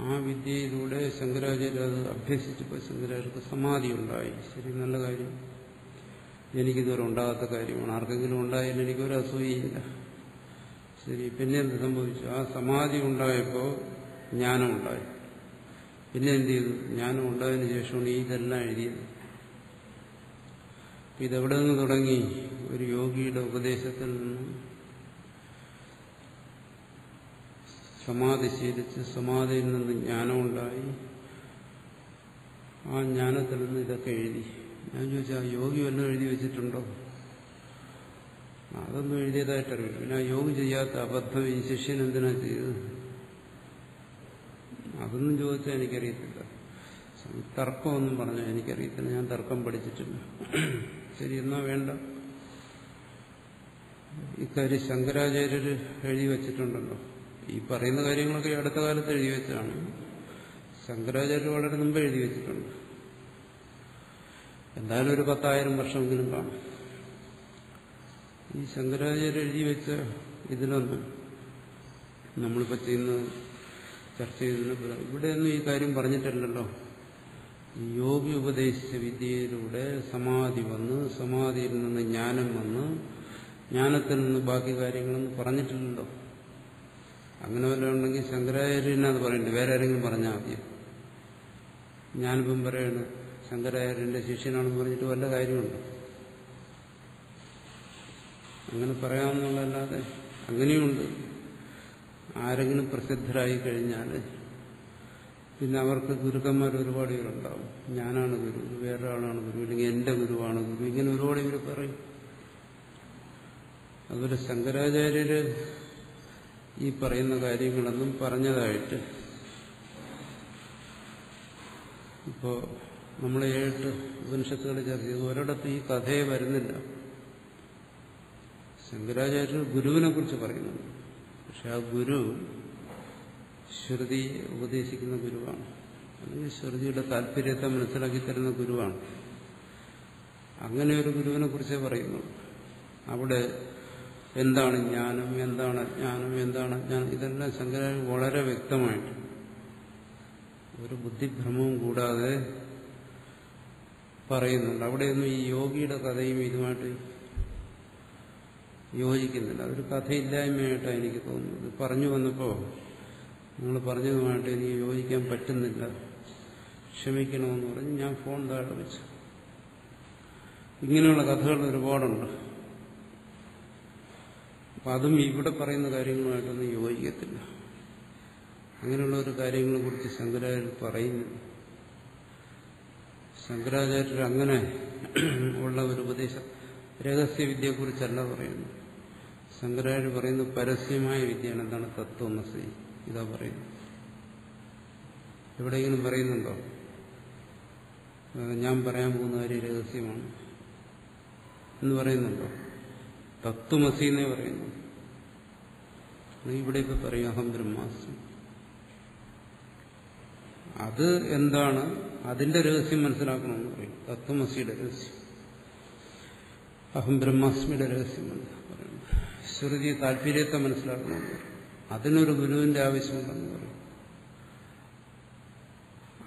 ആ വിദ്യയിലൂടെ ശങ്കരാചാര്യ അത് അഭ്യസിച്ചപ്പോൾ ശങ്കരാചാര്യർക്ക് സമാധി ഉണ്ടായി. ശരി, നല്ല കാര്യം. എനിക്കിതുവരെ ഉണ്ടാകാത്ത കാര്യമാണ്. ആർക്കെങ്കിലും ഉണ്ടായാലും എനിക്കൊരു അസൂയയില്ല. ശരി, പിന്നെ എന്ത് സംഭവിച്ചു? ആ സമാധി ഉണ്ടായപ്പോൾ ജ്ഞാനമുണ്ടായി. പിന്നെ എന്ത് ചെയ്തു? ജ്ഞാനം ഉണ്ടായതിനു ശേഷമാണ് ഇതെല്ലാം എഴുതിയത്. ഇതെവിടെ നിന്ന് തുടങ്ങി? ഒരു യോഗിയുടെ ഉപദേശത്തിൽ നിന്നും സമാധി ശീലിച്ച് സമാധിയിൽ നിന്ന് ജ്ഞാനമുണ്ടായി. ആ ജ്ഞാനത്തിൽ നിന്ന് ഇതൊക്കെ എഴുതി. ഞാൻ ചോദിച്ചാൽ ആ യോഗി വല്ലതും എഴുതി വെച്ചിട്ടുണ്ടോ? അതൊന്നും എഴുതിയതായിട്ടറിയില്ല. പിന്നെ ആ യോഗി ചെയ്യാത്ത അബദ്ധം ഈ ശിഷ്യൻ എന്തിനാ ചെയ്തത്? അതൊന്നും ചോദിച്ചാൽ എനിക്കറിയത്തില്ല. തർക്കമൊന്നും പറഞ്ഞാൽ എനിക്കറിയത്തില്ല. ഞാൻ തർക്കം പഠിച്ചിട്ടില്ല. ശരി, എന്നാ വേണ്ട. ഇക്കാര്യം ശങ്കരാചാര്യർ എഴുതി വച്ചിട്ടുണ്ടല്ലോ. ഈ പറയുന്ന കാര്യങ്ങളൊക്കെ അടുത്ത കാലത്ത് എഴുതി വെച്ചതാണ്. ശങ്കരാചാര്യർ വളരെ മുമ്പ് എഴുതി വെച്ചിട്ടുണ്ട്. എന്തായാലും ഒരു 10,000 വർഷമെങ്കിലും കാണും. ഈ ശങ്കരാചാര്യർ എഴുതി വെച്ച ഇതിലൊന്നും നമ്മളിപ്പോൾ ചർച്ച ചെയ്തതിന് ഇവിടെയൊന്നും ഈ കാര്യം പറഞ്ഞിട്ടില്ലല്ലോ. യോഗി ഉപദേശിച്ച വിദ്യയിലൂടെ സമാധി വന്ന്, സമാധിയിൽ നിന്ന് ജ്ഞാനം വന്ന്, ജ്ഞാനത്തിൽ നിന്ന് ബാക്കി കാര്യങ്ങളൊന്നും പറഞ്ഞിട്ടില്ലല്ലോ. അങ്ങനെ വല്ലതും ഉണ്ടെങ്കിൽ ശങ്കരാചാര്യനെ അത് പറയണ്ടേ? വേറെ ആരെങ്കിലും പറഞ്ഞാൽ മതി. ഞാനിപ്പം പറയാണ് ശങ്കരാചാര്യന്റെ ശിഷ്യനാണെന്ന് പറഞ്ഞിട്ട് വല്ല കാര്യമുണ്ട്? അങ്ങനെ പറയാമെന്നുള്ളതല്ലാതെ അങ്ങനെയുണ്ട്. ആരെങ്കിലും പ്രസിദ്ധരായി കഴിഞ്ഞാൽ പിന്നെ അവർക്ക് ഗുരുക്കന്മാർ ഒരുപാട് പേരുണ്ടാവും. ഞാനാണ് ഗുരു, വേറൊരാളാണ് ഗുരു, അല്ലെങ്കിൽ എന്റെ ഗുരുവാണ് ഗുരു, ഇങ്ങനെ ഒരുപാട് ഇവർ പറയും. അതുപോലെ ശങ്കരാചാര്യര് ഈ പറയുന്ന കാര്യങ്ങളൊന്നും പറഞ്ഞതായിട്ട് ഇപ്പോ നമ്മൾ 7 ഉപനിഷത്തുകൾ ചർച്ച ചെയ്തു. ഒരിടത്ത് ഈ കഥയെ വരുന്നില്ല. ശങ്കരാചാര്യർ ഗുരുവിനെ കുറിച്ച് പറയുന്നുണ്ട്. പക്ഷെ ആ ഗുരു ശ്രുതി ഉപദേശിക്കുന്ന ഗുരുവാണ്, അല്ലെങ്കിൽ ശ്രുതിയുടെ താല്പര്യത്തെ മനസ്സിലാക്കി തരുന്ന ഗുരുവാണ്. അങ്ങനെ ഒരു ഗുരുവിനെ കുറിച്ചേ പറയുന്നു. അവിടെ എന്താണ് ജ്ഞാനം, എന്താണ് അജ്ഞാനം, എന്താണ് അജ്ഞാനം, ഇതെല്ലാം ശങ്കരാചാര്യർ വളരെ വ്യക്തമായിട്ട് ഒരു ബുദ്ധിഭ്രമവും കൂടാതെ പറയുന്നുണ്ട്. അവിടെയൊന്നും ഈ യോഗിയുടെ കഥയും ഇതുമായിട്ട് യോജിക്കുന്നില്ല. അതൊരു കഥയില്ലായ്മയായിട്ടാണ് എനിക്ക് തോന്നുന്നത്. പറഞ്ഞു വന്നപ്പോൾ നിങ്ങൾ പറഞ്ഞതുമായിട്ട് എനിക്ക് യോജിക്കാൻ പറ്റുന്നില്ല, ക്ഷമിക്കണമെന്ന് പറഞ്ഞ് ഞാൻ ഫോൺ താഴെ വെച്ചു. ഇങ്ങനെയുള്ള കഥകൾ ഒരുപാടുണ്ട്. അപ്പം അതും ഇവിടെ പറയുന്ന കാര്യങ്ങളുമായിട്ടൊന്നും യോജിക്കത്തില്ല. അങ്ങനെയുള്ള ഒരു കാര്യങ്ങളെ കുറിച്ച് ശങ്കരാചാര്യർ പറയുന്നില്ല. ശങ്കരാചാര്യർ അങ്ങനെ ഉള്ള ഒരു ഉപദേശം രഹസ്യവിദ്യയെക്കുറിച്ചല്ല പറയുന്നു. ശങ്കരാചാര്യർ പറയുന്നത് പരസ്യമായ വിദ്യയാണ്. എന്താണ്? തത്വമസി. ഇതാ പറയുന്നു. എവിടെയെങ്കിലും പറയുന്നുണ്ടോ ഞാൻ പറയാൻ പോകുന്ന കാര്യം രഹസ്യമാണ് എന്ന് പറയുന്നുണ്ടോ? തത്വമസി എന്നേ പറയുന്നു. ഇവിടെ ഇപ്പൊ പറയും അഹം ബ്രഹ്മാസ്മി. അത് എന്താണ്? അതിന്റെ രഹസ്യം മനസ്സിലാക്കണമെന്ന് പറയും. തത്വമസിയുടെ രഹസ്യം, അഹം ബ്രഹ്മാസ്മിയുടെ രഹസ്യം പറയുന്നു. ശ്രുതി താല്പര്യത്തെ മനസ്സിലാക്കണമെന്ന് പറയും. അതിനൊരു ഗുരുവിന്റെ ആവശ്യമുണ്ടെന്ന് പറയും.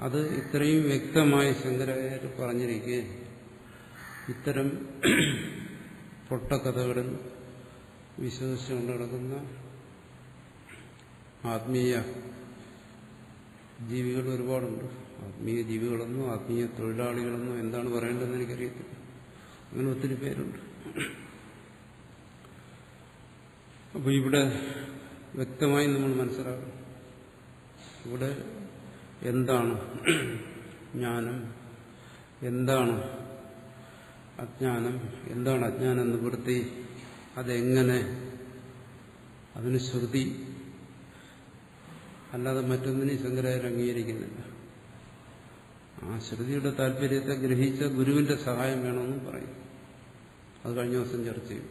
അത് ഇത്രയും വ്യക്തമായി ശങ്കരാചാര്യർ പറഞ്ഞിരിക്കെ ഇത്തരം പൊട്ടക്കഥകളിൽ വിശ്വസിച്ചുകൊണ്ട് നടക്കുന്ന ആത്മീയ ജീവികൾ ഒരുപാടുണ്ട്. ആത്മീയ ജീവികളെന്നോ ആത്മീയ തൊഴിലാളികളെന്നോ എന്താണ് പറയേണ്ടതെന്ന് എനിക്കറിയത്തില്ല. അങ്ങനെ ഒത്തിരി പേരുണ്ട്. അപ്പോൾ ഇവിടെ വ്യക്തമായി നമ്മൾ മനസ്സിലാക്കണം, ഇവിടെ എന്താണ് ജ്ഞാനം, എന്താണ് അജ്ഞാനം, എന്താണ് അജ്ഞാനം നിവൃത്തി, അതെങ്ങനെ, അതിന് ശ്രുതി അല്ലാതെ മറ്റൊന്നിനെയും ശങ്കരാചാര്യർ അംഗീകരിക്കുന്നില്ല. ആ ശ്രുതിയുടെ താല്പര്യത്തെ ഗ്രഹിച്ച ഗുരുവിന്റെ സഹായം വേണമെന്നും പറയും. അത് കഴിഞ്ഞ ദിവസം ചർച്ച ചെയ്യും.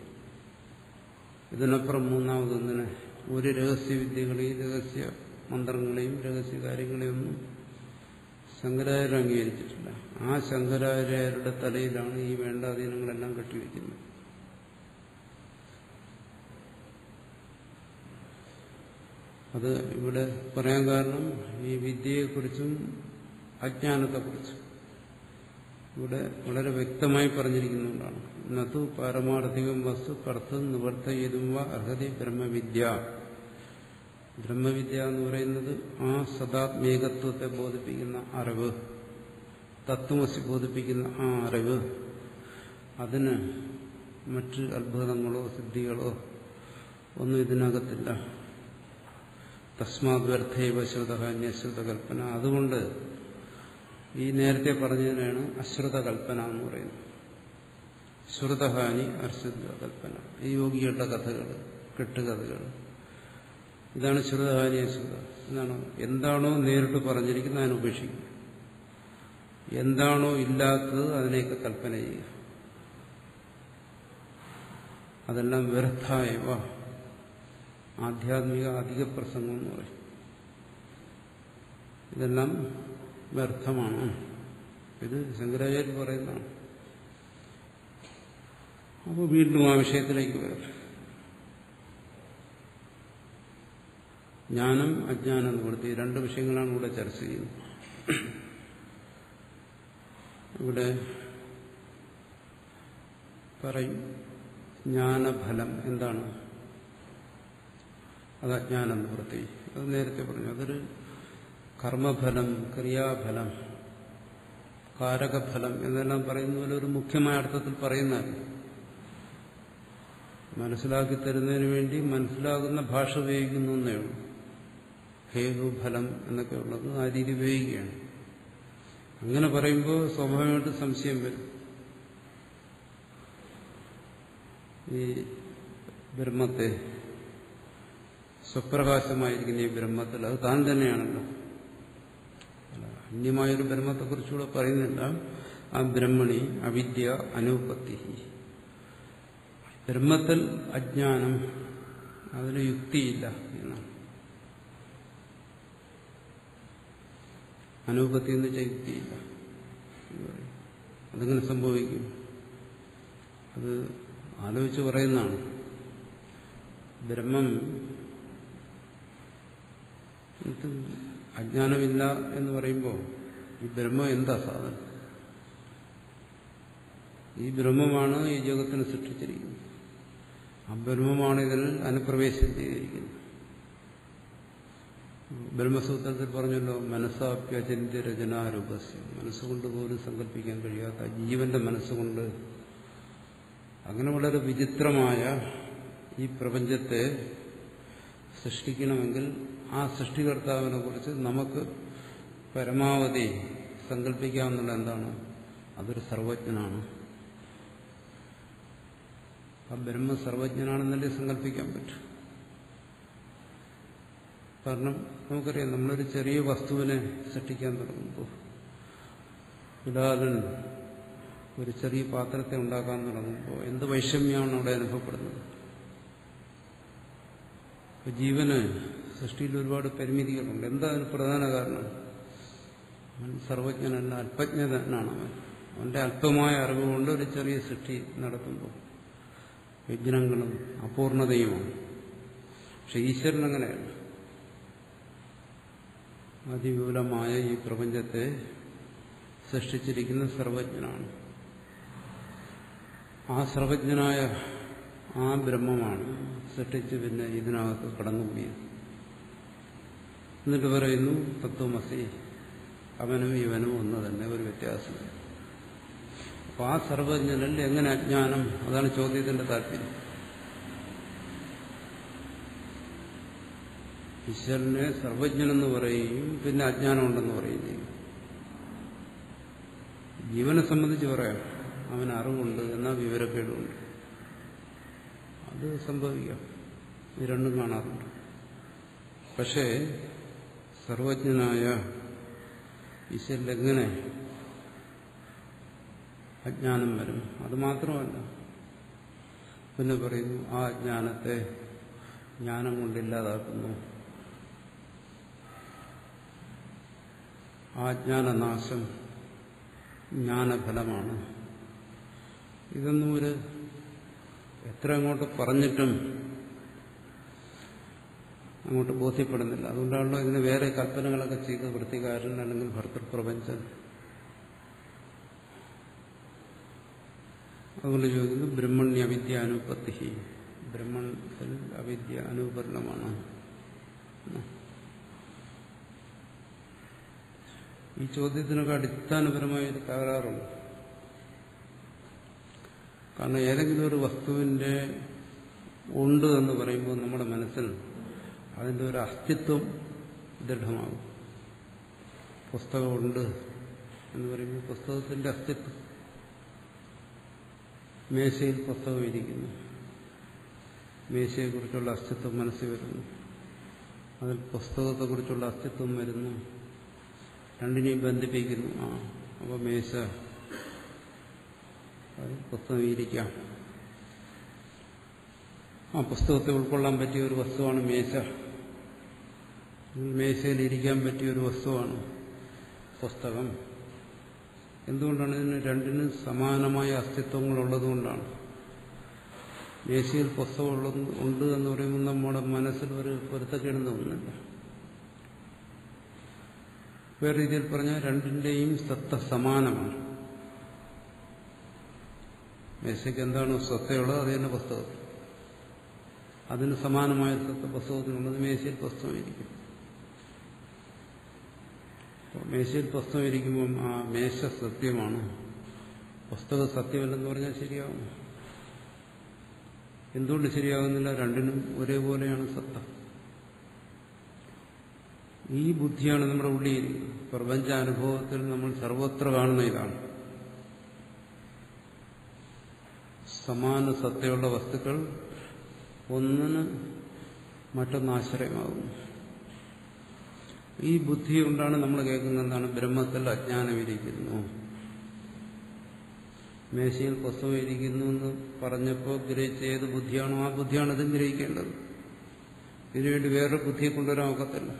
ഇതിനപ്പുറം മൂന്നാമതൊന്നിനെ ഒരു രഹസ്യവിദ്യകളെയും രഹസ്യ മന്ത്രങ്ങളെയും രഹസ്യ കാര്യങ്ങളെയൊന്നും ശങ്കരാചാര്യർ അംഗീകരിച്ചിട്ടില്ല. ആ ശങ്കരാചാര്യരുടെ തലയിലാണ് ഈ വേണ്ടാധീനങ്ങളെല്ലാം കെട്ടിവെക്കുന്നത്. അത് ഇവിടെ പറയാൻ കാരണം ഈ വിദ്യയെക്കുറിച്ചും അജ്ഞാനത്തെക്കുറിച്ചും ഇവിടെ വളരെ വ്യക്തമായി പറഞ്ഞിരിക്കുന്നുകൊണ്ടാണ്. നതു പാരമാർത്ഥികം വസ്തു കർത്തും നിവർത്തയിതും വ അർഹതി ബ്രഹ്മവിദ്യ. ബ്രഹ്മവിദ്യ എന്ന് പറയുന്നത് ആ സദാത്മേകത്വത്തെ ബോധിപ്പിക്കുന്ന അറിവ്, തത്വമസി ബോധിപ്പിക്കുന്ന ആ അറിവ്. അതിന് മറ്റ് അത്ഭുതങ്ങളോ സിദ്ധികളോ ഒന്നും ഇതിനകത്തില്ല. തസ്മാത് വ്യർത്ഥൈവ ശ്രുതഃ അന്യശ്രുതകൽപ്പന. അതുകൊണ്ട് ഈ നേരത്തെ പറഞ്ഞതിനാണ് അശ്രുതകൽപ്പന എന്ന് പറയുന്നത്. ശ്രുതഹാനി അശ്രുതകൽപ്പന. ഈ യോഗികളുടെ കഥകൾ, കെട്ടുകഥകൾ, ഇതാണ് ശ്രുതഹാനി അശ്രുത. എന്താണ്? എന്താണോ നേരിട്ട് പറഞ്ഞിരിക്കുന്നത് അതിനെ ഉപേക്ഷിക്കുക, എന്താണോ ഇല്ലാത്തത് അതിനെയൊക്കെ കൽപ്പന ചെയ്യുക. അതെല്ലാം വ്യർത്ഥായവ. ആധ്യാത്മിക അധിക പ്രസംഗം എന്ന് പറയും. ഇതെല്ലാം വ്യർത്ഥമാണ്. ഇത് ശങ്കരാചാര്യർ പറയുന്നതാണ്. അപ്പോൾ വീണ്ടും ആ വിഷയത്തിലേക്ക് വരാം. ജ്ഞാനം അജ്ഞാനം നിവൃത്തി, രണ്ട് വിഷയങ്ങളാണ് ഇവിടെ ചർച്ച ചെയ്യുന്നത്. ഇവിടെ പറയും ജ്ഞാനഫലം എന്താണ്? അത് അജ്ഞാനം നിവൃത്തി. അത് നേരത്തെ പറഞ്ഞു. അതൊരു കർമ്മഫലം, ക്രിയാഫലം, കാരകഫലം എന്നെല്ലാം പറയുന്ന പോലെ ഒരു മുഖ്യമായ അർത്ഥത്തിൽ പറയുന്നതാണ്. മനസ്സിലാക്കി തരുന്നതിന് വേണ്ടി മനസ്സിലാകുന്ന ഭാഷ ഉപയോഗിക്കുന്നു എന്നേ ഉള്ളൂ. ഹേതു ഫലം എന്നൊക്കെ ഉള്ളത് ആ രീതി ഉപയോഗിക്കുകയാണ്. അങ്ങനെ പറയുമ്പോൾ സ്വാഭാവികമായിട്ട് സംശയം വരും. ഈ ബ്രഹ്മത്തെ, സ്വപ്രകാശമായിരിക്കുന്ന ഈ ബ്രഹ്മത്തിൽ അത് താൻ തന്നെയാണല്ലോ. അന്യമായൊരു ബ്രഹ്മത്തെക്കുറിച്ചുകൂടെ പറയുന്നില്ല. ആ ബ്രഹ്മണി അവിദ്യ അനുപത്തി. ബ്രഹ്മത്തിൽ അജ്ഞാനം, അതിന് യുക്തിയില്ല എന്നാണ്. അനുപത്തി എന്ന് വെച്ചാൽ യുക്തിയില്ല. അതെങ്ങനെ സംഭവിക്കും? അത് ആലോചിച്ച് പറയുന്നതാണ്. ബ്രഹ്മം അജ്ഞാനമില്ല എന്ന് പറയുമ്പോൾ ഈ ബ്രഹ്മം എന്താ സാധനം? ഈ ബ്രഹ്മമാണ് ഈ ജഗത്തിനെ സൃഷ്ടിച്ചിരിക്കുന്നത്. ആ ബ്രഹ്മമാണ് ഇതിൽ അനുപ്രവേശം ചെയ്തിരിക്കുന്നത്. ബ്രഹ്മസൂത്രത്തിൽ പറഞ്ഞല്ലോ, മനസ്സാപ്യചിന്യ രചനാരൂപസ്യ. മനസ്സുകൊണ്ട് പോലും സങ്കല്പിക്കാൻ കഴിയാത്ത ജീവന്റെ മനസ്സുകൊണ്ട് അങ്ങനെ വളരെ വിചിത്രമായ ഈ പ്രപഞ്ചത്തെ സൃഷ്ടിക്കണമെങ്കിൽ ആ സൃഷ്ടികർത്താവിനെ കുറിച്ച് നമുക്ക് പരമാവധി സങ്കല്പിക്കാവുന്ന എന്താണ്? അതൊരു സർവജ്ഞനാണ്. ആ ബ്രഹ്മ സർവജ്ഞനാണെന്നല്ലേ സങ്കല്പിക്കാൻ പറ്റും. കാരണം നമുക്കറിയാം, നമ്മളൊരു ചെറിയ വസ്തുവിനെ സൃഷ്ടിക്കാൻ തുടങ്ങുമ്പോൾ, ഉദാഹരണം ഒരു ചെറിയ പാത്രത്തെ ഉണ്ടാക്കാൻ തുടങ്ങുമ്പോൾ എന്ത് വൈഷമ്യമാണ് അവിടെ അനുഭവപ്പെടുന്നത്. ജീവന് സൃഷ്ടിയിൽ ഒരുപാട് പരിമിതികളുണ്ട്. എന്താ അതിന് പ്രധാന കാരണം? അവൻ സർവജ്ഞനല്ല, അല്പജ്ഞനാണ്. അവന്റെ അല്പമായ അറിവുകൊണ്ട് ഒരു ചെറിയ സൃഷ്ടി നടത്തുമ്പോൾ വിഘ്നങ്ങളും അപൂർണതയുമാണ്. പക്ഷെ ഈശ്വരൻ അങ്ങനെയല്ല. അതിവിപുലമായ ഈ പ്രപഞ്ചത്തെ സൃഷ്ടിച്ചിരിക്കുന്ന സർവജ്ഞനാണ്. ആ സർവജ്ഞനായ ആ ബ്രഹ്മമാണ് സൃഷ്ടിച്ച് പിന്നെ ഇതിനകത്ത് കടന്നുകൂടിയത്. എന്നിട്ട് പറയുന്നു തത്വമസി, അവനും ഇവനും ഒന്ന് തന്നെ, ഒരു വ്യത്യാസമില്ല. അപ്പോൾ ആ സർവജ്ഞനിൽ എങ്ങനെ അജ്ഞാനം? അതാണ് ചോദ്യത്തിന്റെ താല്പര്യം. ഈശ്വരനെ സർവജ്ഞനെന്ന് പറയുകയും പിന്നെ അജ്ഞാനമുണ്ടെന്ന് പറയുകയും ചെയ്യും. ജീവനെ സംബന്ധിച്ച് പറയാം, അവന് അറിവുണ്ട്, എന്നാൽ വിവരക്കേടുണ്ട്. അത് സംഭവിക്കാം, ഇത് രണ്ടും കാണാറുണ്ട്. പക്ഷേ സർവജ്ഞനായ ഈശ്വരൻ എങ്ങനെ അജ്ഞാനം വരും? അത് മാത്രമല്ല, പിന്നെ പറയുന്നു ആ അജ്ഞാനത്തെ ജ്ഞാനം കൊണ്ടില്ലാതാക്കുന്നു. ആ ജ്ഞാനനാശം ജ്ഞാനഫലമാണ്. ഇതൊന്നും ഒരു എത്ര അങ്ങോട്ട് പറഞ്ഞിട്ടും അങ്ങോട്ട് ബോധ്യപ്പെടുന്നില്ല. അതുകൊണ്ടാണല്ലോ ഇതിന് വേറെ കൽപ്പനകളൊക്കെ ചെയ്ത് വൃത്തികാരൻ അല്ലെങ്കിൽ ഭർത്തൃപ്രപഞ്ചൻ. അതുകൊണ്ട് ചോദിക്കുന്നു ബ്രഹ്മണ്യ അവിദ്യ അനുപത്തി. ബ്രഹ്മത്തിൽ അവിദ്യ അനുപരണമാണ്. ഈ ചോദ്യത്തിനൊക്കെ അടിസ്ഥാനപരമായ ഒരു തകരാറുണ്ട്. കാരണം ഏതെങ്കിലും ഒരു വസ്തുവിന്റെ ഉണ്ട് എന്ന് പറയുമ്പോൾ നമ്മുടെ മനസ്സിൽ അതിൻ്റെ ഒരു അസ്തിത്വം ദൃഢമാകും. പുസ്തകമുണ്ട് എന്ന് പറയുമ്പോൾ പുസ്തകത്തിന്റെ അസ്തിത്വം, മേശയിൽ പുസ്തകം ഇരിക്കുന്നു, മേശയെക്കുറിച്ചുള്ള അസ്തിത്വം മനസ്സിൽ വരുന്നു, അതിൽ പുസ്തകത്തെക്കുറിച്ചുള്ള അസ്തിത്വം വരുന്നു, രണ്ടിനെയും ബന്ധിപ്പിക്കുന്നു. അപ്പോൾ മേശ, അത് പുസ്തകം ഇരിക്കാം. ആ പുസ്തകത്തെ ഉൾക്കൊള്ളാൻ പറ്റിയ ഒരു വസ്തുവാണ് മേശ. മേശയിൽ ഇരിക്കാൻ പറ്റിയ ഒരു വസ്തുവാണ് പുസ്തകം. എന്തുകൊണ്ടാണ്? ഇതിന് രണ്ടിനും സമാനമായ അസ്തിത്വങ്ങളുള്ളതുകൊണ്ടാണ്. മേശയിൽ പുസ്തകം ഉണ്ട് എന്ന് പറയുമ്പോൾ നമ്മുടെ മനസ്സിൽ ഒരു പൊരുത്തക്കേടുന്ന ഒന്നുമില്ല. വേറെ രീതിയിൽ പറഞ്ഞാൽ രണ്ടിന്റെയും സത്ത സമാനമാണ്. മേശയ്ക്ക് എന്താണോ സത്തയുള്ളത് അത് തന്നെ പുസ്തകത്തിൽ, അതിന് സമാനമായ സത്ത പുസ്തകത്തിനുള്ളത്. മേശയിൽ പുസ്തകം ഇരിക്കും. മേശയിൽ പുസ്തകം ഇരിക്കുമ്പം ആ മേശ സത്യമാണ്, പുസ്തകം സത്യമല്ലെന്ന് പറഞ്ഞാൽ ശരിയാവും. എന്തുകൊണ്ട് ശരിയാകുന്നില്ല? രണ്ടിനും ഒരേപോലെയാണ് സത്ത. ഈ ബുദ്ധിയാണ് നമ്മുടെ ഉള്ളിൽ. പ്രപഞ്ചാനുഭവത്തിൽ നമ്മൾ സർവത്ര കാണുന്ന ഇതാണ്. സമാന സത്തയുള്ള വസ്തുക്കൾ ഒന്നിന് മറ്റൊന്നാശ്രയമാകുന്നു. ഈ ബുദ്ധി കൊണ്ടാണ് നമ്മൾ കേൾക്കുന്നത് എന്താണ്? ബ്രഹ്മത്തിൽ അജ്ഞാനമിരിക്കുന്നു, മേശയിൽ പുസ്തകം ഇരിക്കുന്നു എന്ന് പറഞ്ഞപ്പോൾ ഗ്രഹിച്ച ഏത് ബുദ്ധിയാണോ ആ ബുദ്ധിയാണ് ഇതും ഗ്രഹിക്കേണ്ടത്. ഇതിനുവേണ്ടി വേറൊരു ബുദ്ധിയെ കൊണ്ടുവരാൻ ഒക്കത്തില്ല.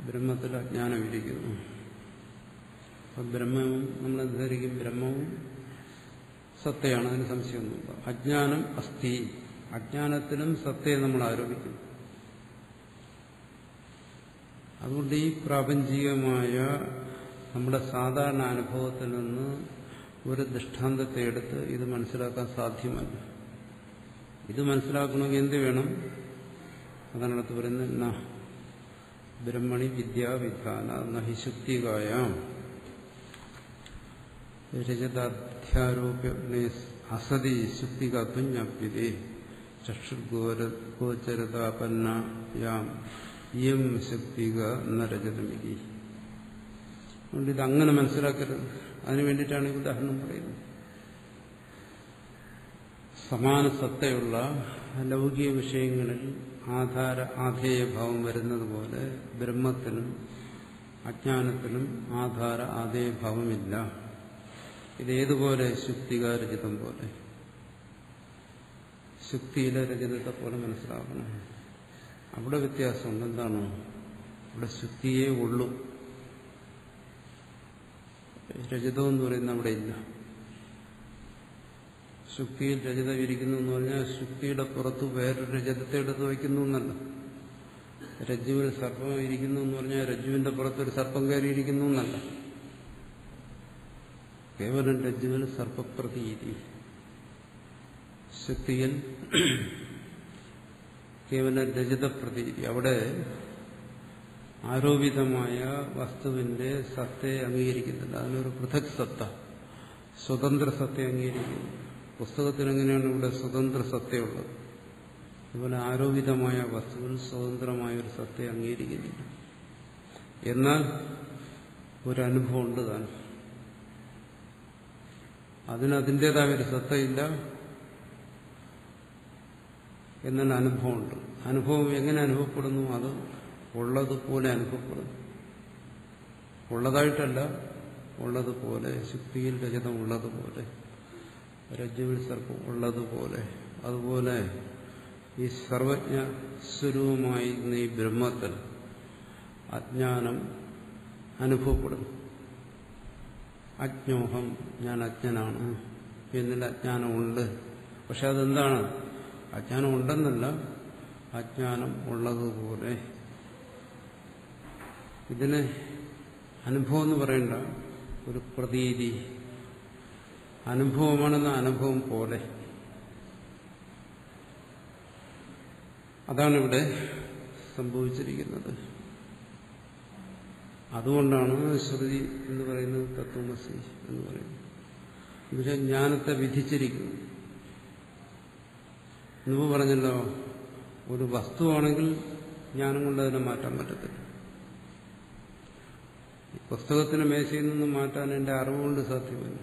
ബ്രഹ്മത്തിൽ അജ്ഞാനമിരിക്കുന്നു. അപ്പം ബ്രഹ്മവും നമ്മൾ ധരിക്കും, ബ്രഹ്മവും സത്തയാണ്, അതിന് സംശയമൊന്നുമില്ല. അജ്ഞാനം അസ്ഥി, അജ്ഞാനത്തിലും സത്തയെ നമ്മൾ ആരോപിക്കുന്നു. അതുകൊണ്ട് ഈ പ്രാപഞ്ചികമായ നമ്മുടെ സാധാരണ അനുഭവത്തിൽ നിന്ന് ഒരു ദൃഷ്ടാന്തത്തെ എടുത്ത് ഇത് മനസ്സിലാക്കാൻ സാധ്യമല്ല. ഇത് മനസ്സിലാക്കണമെങ്കിൽ എന്ത് വേണം? അതാണ് അടുത്ത് പറയുന്നത്, ന ബ്രഹ്മണി വിദ്യാവിധാന നഹി ശുക്തികായാം രജതാധ്യാരോപ്യ അസതി ശുക്തികാത്വം ജ്ഞാപ്യതേ ചക്ഷുർഗോചരതാപന്നായാം ഇയം ശക്തിക എന്ന രജതമിതി. അതുകൊണ്ട് ഇതങ്ങനെ മനസ്സിലാക്കരുത്. അതിനു വേണ്ടിയിട്ടാണ് ഈ ഉദാഹരണം പറയുന്നത്. സമാന സത്തയുള്ള ലൗകിക വിഷയങ്ങളിൽ ആധേയഭാവം വരുന്നത് പോലെ ബ്രഹ്മത്തിനും അജ്ഞാനത്തിനും ആധാര ആധേയഭാവമില്ല. ഇതേതുപോലെ ശുക്തികാരചിതം പോലെ, ശുക്തിയിലെ രചനത്തെ പോലെ മനസ്സിലാക്കണം. അവിടെ വ്യത്യാസമുണ്ട്. എന്താണ്? അവിടെ ശുക്തിയേ ഉള്ളൂ, രജതം എന്ന് പറയുന്നത് അവിടെ ഇല്ല. ശുക്തിയിൽ രജതം ഇരിക്കുന്നു എന്ന് പറഞ്ഞാൽ ശുക്തിയുടെ പുറത്ത് വേറൊരു രജതത്തെ എടുത്ത് വയ്ക്കുന്നു എന്നല്ല. രജ്ജുവിൽ സർപ്പം ഇരിക്കുന്നു എന്ന് പറഞ്ഞാൽ രജ്ജുവിന്റെ പുറത്തൊരു സർപ്പം കയറിയിരിക്കുന്നു എന്നല്ല. കേവലം രജ്ജുവിൽ സർപ്പപ്രതീതി. ശുക്തിയിൽ കേവലം രജതപ്രതീതി. അവിടെ ആരോപിതമായ വസ്തുവിന്റെ സത്തയെ അംഗീകരിക്കുന്നില്ല. അതിനൊരു പൃഥക് സത്ത, സ്വതന്ത്ര സത്തയെ അംഗീകരിക്കുന്നു. പുസ്തകത്തിനെങ്ങനെയാണ് ഇവിടെ സ്വതന്ത്ര സത്തയുള്ളത്, അതുപോലെ ആരോപിതമായ വസ്തുവിൽ സ്വതന്ത്രമായ ഒരു സത്തയെ അംഗീകരിക്കുന്നില്ല. എന്നാൽ ഒരനുഭവം ഉണ്ട് താൻ, അതിനതിൻ്റെതായ ഒരു സത്തയില്ല, എന്നാൽ അനുഭവമുണ്ട്. അനുഭവം എങ്ങനെ അനുഭവപ്പെടുന്നു? അത് ഉള്ളതുപോലെ അനുഭവപ്പെടുന്നു. ഉള്ളതായിട്ടല്ല, ഉള്ളതുപോലെ. ശുക്തിയിൽ രജതം ഉള്ളതുപോലെ, രജ്ജുവിൽ സർപ്പം ഉള്ളതുപോലെ. അതുപോലെ ഈ സർവജ്ഞ സ്വരൂപമായിരുന്ന ഈ ബ്രഹ്മത്തിൽ അജ്ഞാനം അനുഭവപ്പെടുന്നു. അജ്ഞോഹം, ഞാൻ അജ്ഞനാണ് എന്നിൽ അജ്ഞാനമുണ്ട്. പക്ഷെ അതെന്താണ്? അജ്ഞാനം ഉണ്ടെന്നല്ല, അജ്ഞാനം ഉള്ളതുപോലെ. ഇതിന് അനുഭവം എന്ന് പറയണ്ട, ഒരു പ്രതീതി. അനുഭവമാണെന്ന അനുഭവം പോലെ. അതാണിവിടെ സംഭവിച്ചിരിക്കുന്നത്. അതുകൊണ്ടാണ് ശ്രുതി എന്ന് പറയുന്നത് തത്വമസി എന്ന് പറയുന്നത്. എന്നുവെച്ചാൽ ജ്ഞാനത്തെ വിധിച്ചിരിക്കുന്നു. മുമ്പ് പറഞ്ഞല്ലോ, ഒരു വസ്തുവാണെങ്കിൽ ജ്ഞാനം കൊണ്ട് അതിനെ മാറ്റാൻ പറ്റത്തില്ല. പുസ്തകത്തിന് മേശയിൽ നിന്ന് മാറ്റാൻ എൻ്റെ അറിവുകൊണ്ട് സാധ്യമല്ല.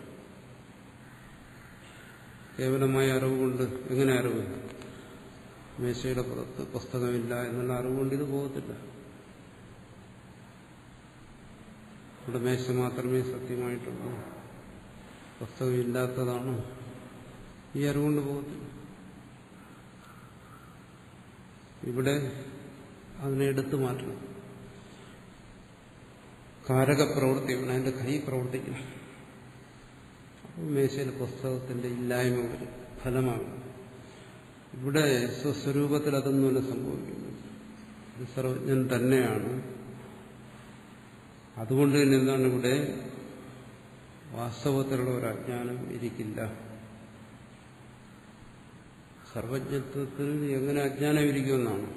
കേവലമായ അറിവുകൊണ്ട്. എങ്ങനെ അറിവ്? മേശയുടെ പുറത്ത് പുസ്തകമില്ല എന്നുള്ള അറിവുകൊണ്ട് ഇത് പോകത്തില്ല. ഇവിടെ മേശ മാത്രമേ സത്യമായിട്ടുള്ളൂ, പുസ്തകമില്ലാത്തതാണ്. ഈ അറിവുകൊണ്ട് പോകത്തില്ല. ഇവിടെ അതിനെ എടുത്തു മാറ്റണം. കാരകപ്രവൃത്തിയാണ്, അതിന്റെ കൈ പ്രവർത്തിക്കണം. അപ്പോൾ മേശയിലെ പുസ്തകത്തിന്റെ ഇല്ലായ്മ വരും, ഫലമാകും. ഇവിടെ സ്വസ്വരൂപത്തിൽ അതൊന്നുമല്ല സംഭവിക്കുന്നത്. ഇത് സർവജ്ഞൻ തന്നെയാണ്. അതുകൊണ്ട് തന്നെ എന്താണ് ഇവിടെ വാസ്തവത്തിലുള്ള ഒരു അജ്ഞാനം ഇരിക്കില്ല. സർവജ്ഞത്വത്തിൽ എങ്ങനെ അജ്ഞാനം ഇരിക്കുമെന്നാണ്?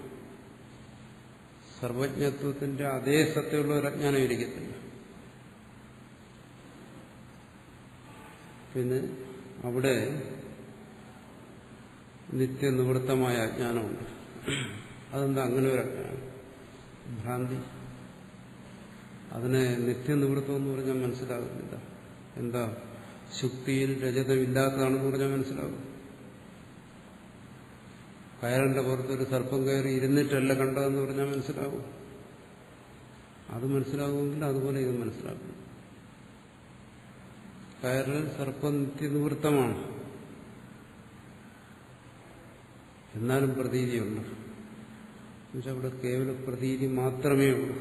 സർവജ്ഞത്വത്തിന്റെ അതേ സത്യമുള്ള ഒരു അജ്ഞാനം ഇരിക്കത്തില്ല. പിന്നെ അവിടെ നിത്യനിവൃത്തമായ അജ്ഞാനമുണ്ട്. അതെന്താ അങ്ങനെ ഒരു അജ്ഞാനം? ഭ്രാന്തി. അതിനെ നിത്യനിവൃത്തം എന്ന് പറഞ്ഞാൽ മനസ്സിലാകുന്നില്ല. എന്താ? ശുക്തിയിൽ രജതമില്ലാത്തതാണെന്ന് പറഞ്ഞാൽ മനസ്സിലാകും. കയറിന്റെ പുറത്തൊരു സർപ്പം കയറി ഇരുന്നിട്ടല്ല കണ്ടതെന്ന് പറഞ്ഞാൽ മനസ്സിലാവും. അത് മനസ്സിലാകുമെങ്കിൽ അതുപോലെ ഇത് മനസ്സിലാക്കും. കയറിൽ സർപ്പം നിത്യനിവൃത്തമാണ്, എന്നാലും പ്രതീതിയുണ്ട്. എന്നുവെച്ചാൽ അവിടെ കേവല പ്രതീതി മാത്രമേ ഉള്ളൂ,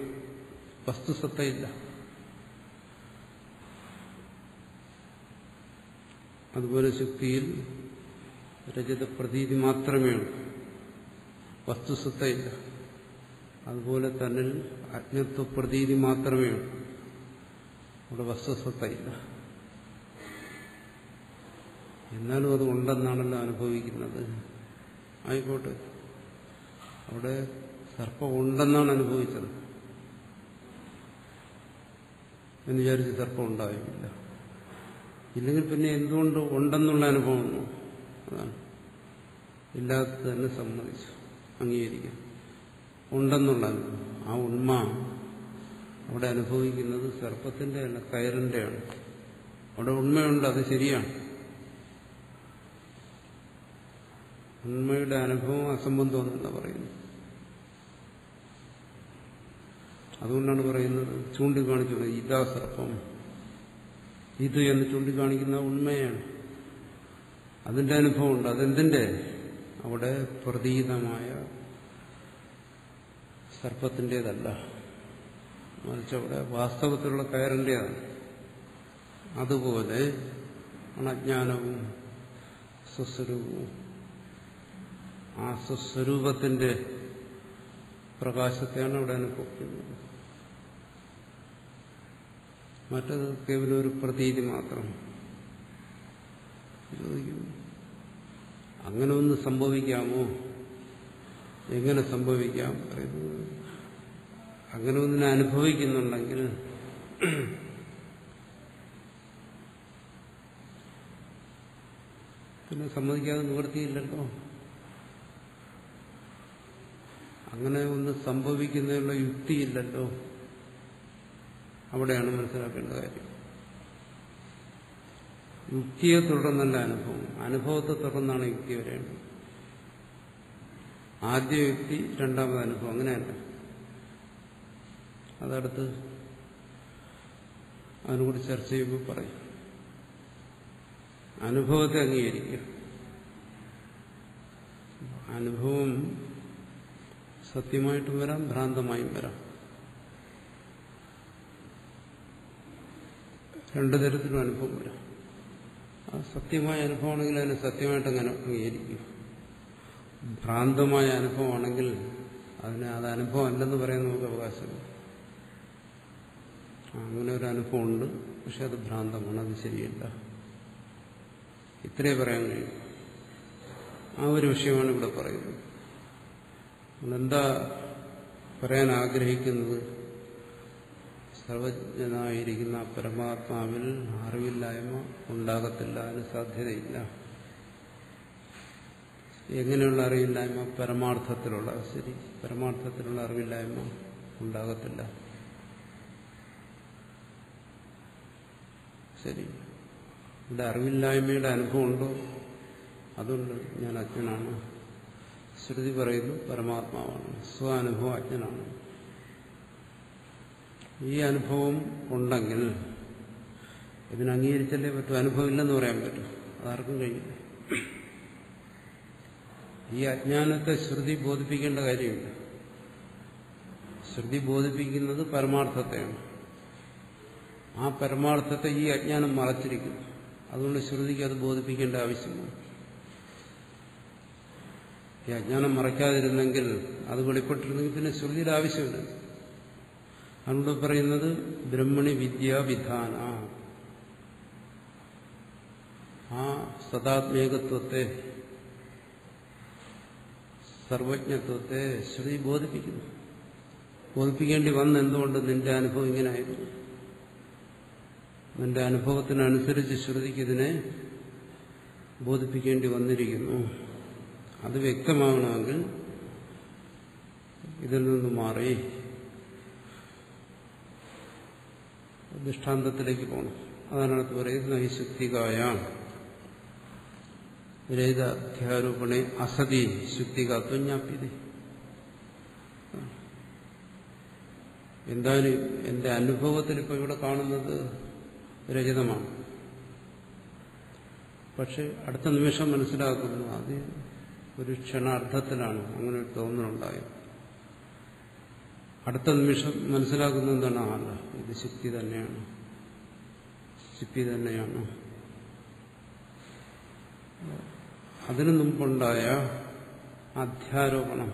വസ്തുസത്തയില്ല. അതുപോലെ ശുക്തിയിൽ രജത പ്രതീതി മാത്രമേ ഉള്ളൂ, വസ്തുസത്തയില്ല. അതുപോലെ തന്നെ അജ്ഞത്വ പ്രതീതി മാത്രമേ ഉള്ളൂ, അവിടെ വസ്തുസത്തയില്ല. എന്നാലും അത് ഉണ്ടെന്നാണല്ലോ അനുഭവിക്കുന്നത്. ആയിക്കോട്ടെ, അവിടെ സർപ്പം ഉണ്ടെന്നാണ് അനുഭവിച്ചത് എന്ന് വിചാരിച്ച് സർപ്പം ഉണ്ടായില്ല. ഇല്ലെങ്കിൽ പിന്നെ എന്തുകൊണ്ട് ഉണ്ടെന്നുള്ള അനുഭവം വന്നു? അതാണ് ഇല്ലാത്തത് തന്നെ സമ്മതിച്ചു, അംഗീകരിക്കും. ഉണ്ടെന്നുള്ള അനുഭവം, ആ ഉണ്മ അവിടെ അനുഭവിക്കുന്നത് സർപ്പത്തിന്റെ അല്ല, കയറിന്റെയാണ്. അവിടെ ഉണ്മയുണ്ട്, അത് ശരിയാണ്. ഉണ്മയുടെ അനുഭവം അസംബന്ധം എന്നല്ല പറയുന്നത്. അതുകൊണ്ടാണ് പറയുന്നത്, ചൂണ്ടിക്കാണിച്ചത് ഇതാ സർപ്പം, ഇത് എന്ന് ചൂണ്ടിക്കാണിക്കുന്ന ഉണ്മയാണ്. അതിന്റെ അനുഭവമുണ്ട്. അതെന്തിന്റെ? അവിടെ പ്രതീതമായ സർപ്പത്തിൻ്റെതല്ല, മറിച്ച് അവിടെ വാസ്തവത്തിലുള്ള കയറിൻ്റെതാണ്. അതുപോലെ അജ്ഞാനവും സ്വസ്വരൂപവും ആ സ്വസ്വരൂപത്തിന്റെ പ്രകാശത്തെയാണ് അവിടെ അനുഭവിക്കുന്നത്. മറ്റത് കേവലം ഒരു പ്രതീതി മാത്രം. അങ്ങനെ ഒന്ന് സംഭവിക്കാമോ? എങ്ങനെ സംഭവിക്കാം? പറയുന്നത് അങ്ങനെ ഒന്നിനെ അനുഭവിക്കുന്നുണ്ടെങ്കിൽ പിന്നെ സമ്മതിക്കാതെ നിവൃത്തിയില്ലല്ലോ. അങ്ങനെ ഒന്ന് സംഭവിക്കുന്നതിനുള്ള യുക്തിയില്ലല്ലോ. അവിടെയാണ് മനസ്സിലാക്കേണ്ട കാര്യം. യുക്തിയെ തുടർന്നല്ല അനുഭവം, അനുഭവത്തെ തുടർന്നാണ് യുക്തി വരേണ്ടത്. ആദ്യ യുക്തി, രണ്ടാമത് അനുഭവം, അങ്ങനെയല്ല. അതടുത്ത് അതിനെക്കുറിച്ച് ചർച്ച ചെയ്യുമ്പോൾ പറയും. അനുഭവത്തെ അംഗീകരിക്കുക. അനുഭവം സത്യമായിട്ടും വരാം, ഭ്രാന്തമായും വരാം. രണ്ടു തരത്തിലും അനുഭവം വരാം. ആ സത്യമായ അനുഭവമാണെങ്കിൽ അതിനെ സത്യമായിട്ട് അങ്ങനെ അംഗീകരിക്കും. ഭ്രാന്തമായ അനുഭവമാണെങ്കിൽ അതിനെ അത് അനുഭവം അല്ലെന്ന് പറയാൻ നമുക്ക് അവകാശമില്ല. അങ്ങനെ ഒരു അനുഭവമുണ്ട്, പക്ഷെ അത് ഭ്രാന്തമാണ്, അത് ശരിയല്ല, ഇത്രേ പറയാൻ കഴിയും. ആ ഒരു വിഷയമാണ് ഇവിടെ പറയുന്നത്. എന്താ പറയാൻ ആഗ്രഹിക്കുന്നത്? സർവജ്ഞനായിരിക്കുന്ന പരമാത്മാവിൽ അറിവില്ലായ്മ ഉണ്ടാകത്തില്ല, അതിന് സാധ്യതയില്ല. എങ്ങനെയുള്ള അറിവില്ലായ്മ? പരമാർത്ഥത്തിലുള്ള. ശരി, പരമാർത്ഥത്തിലുള്ള അറിവില്ലായ്മ ഉണ്ടാകത്തില്ല. ശരി, ഇവിടെ അറിവില്ലായ്മയുടെ അനുഭവമുണ്ടോ? അതുകൊണ്ട് ഞാൻ അജ്ഞനാണ്. ശ്രുതി പറയുന്നു പരമാത്മാവാണ്, സ്വാനുഭവം അജ്ഞനാണ്. ഈ അനുഭവം ഉണ്ടെങ്കിൽ ഇതിന് അംഗീകരിച്ചല്ലേ പറ്റും. അനുഭവം ഇല്ലെന്ന് പറയാൻ പറ്റും, അതാർക്കും കഴിയില്ല. ഈ അജ്ഞാനത്തെ ശ്രുതി ബോധിപ്പിക്കേണ്ട കാര്യമില്ല. ശ്രുതി ബോധിപ്പിക്കുന്നത് പരമാർത്ഥത്തെയാണ്. ആ പരമാർത്ഥത്തെ ഈ അജ്ഞാനം മറച്ചിരിക്കുന്നു. അതുകൊണ്ട് ശ്രുതിക്ക് അത് ബോധിപ്പിക്കേണ്ട ആവശ്യമാണ്. ഈ അജ്ഞാനം മറയ്ക്കാതിരുന്നെങ്കിൽ, അത് വെളിപ്പെട്ടിരുന്നെങ്കിൽ പിന്നെ ശ്രുതിയുടെ ആവശ്യമില്ല. അതുകൊണ്ട് പറയുന്നത് ബ്രഹ്മണി വിദ്യാവിധാന, ആ സദാത്മേകത്വത്തെ, സർവജ്ഞത്വത്തെ ശ്രുതി ബോധിപ്പിക്കുന്നു. ബോധിപ്പിക്കേണ്ടി വന്ന എന്തുകൊണ്ട്? നിന്റെ അനുഭവം ഇങ്ങനെ ആയിരുന്നു. നിന്റെ അനുഭവത്തിനനുസരിച്ച് ശ്രുതിക്ക് ഇതിനെ ബോധിപ്പിക്കേണ്ടി വന്നിരിക്കുന്നു. അത് വ്യക്തമാകണമെങ്കിൽ ഇതിൽ നിന്ന് മാറി ദൃഷ്ടാന്തത്തിലേക്ക് പോകണം. അതാണ് അടുത്ത് പറയുന്നത് ശുക്തികായ രഹിതാധ്യാരോപണേ അസതി ശുക്തികാത്വം ജ്ഞാപ്യതേ. എന്തായാലും എന്റെ അനുഭവത്തിൽ ഇപ്പൊ ഇവിടെ കാണുന്നത് രഹിതമാണ്. പക്ഷെ അടുത്ത നിമിഷം മനസ്സിലാക്കുന്നു അത് ഒരു ക്ഷണാർത്ഥത്തിലാണ് അങ്ങനെ ഒരു തോന്നലുണ്ടായത്. അടുത്ത നിമിഷം മനസ്സിലാക്കുന്നത് എന്താണ്? അല്ല, ഇത് ശുക്തി തന്നെയാണ്, ശുക്തി തന്നെയാണ്. അതിനു മുമ്പുണ്ടായ അധ്യാരോപണം,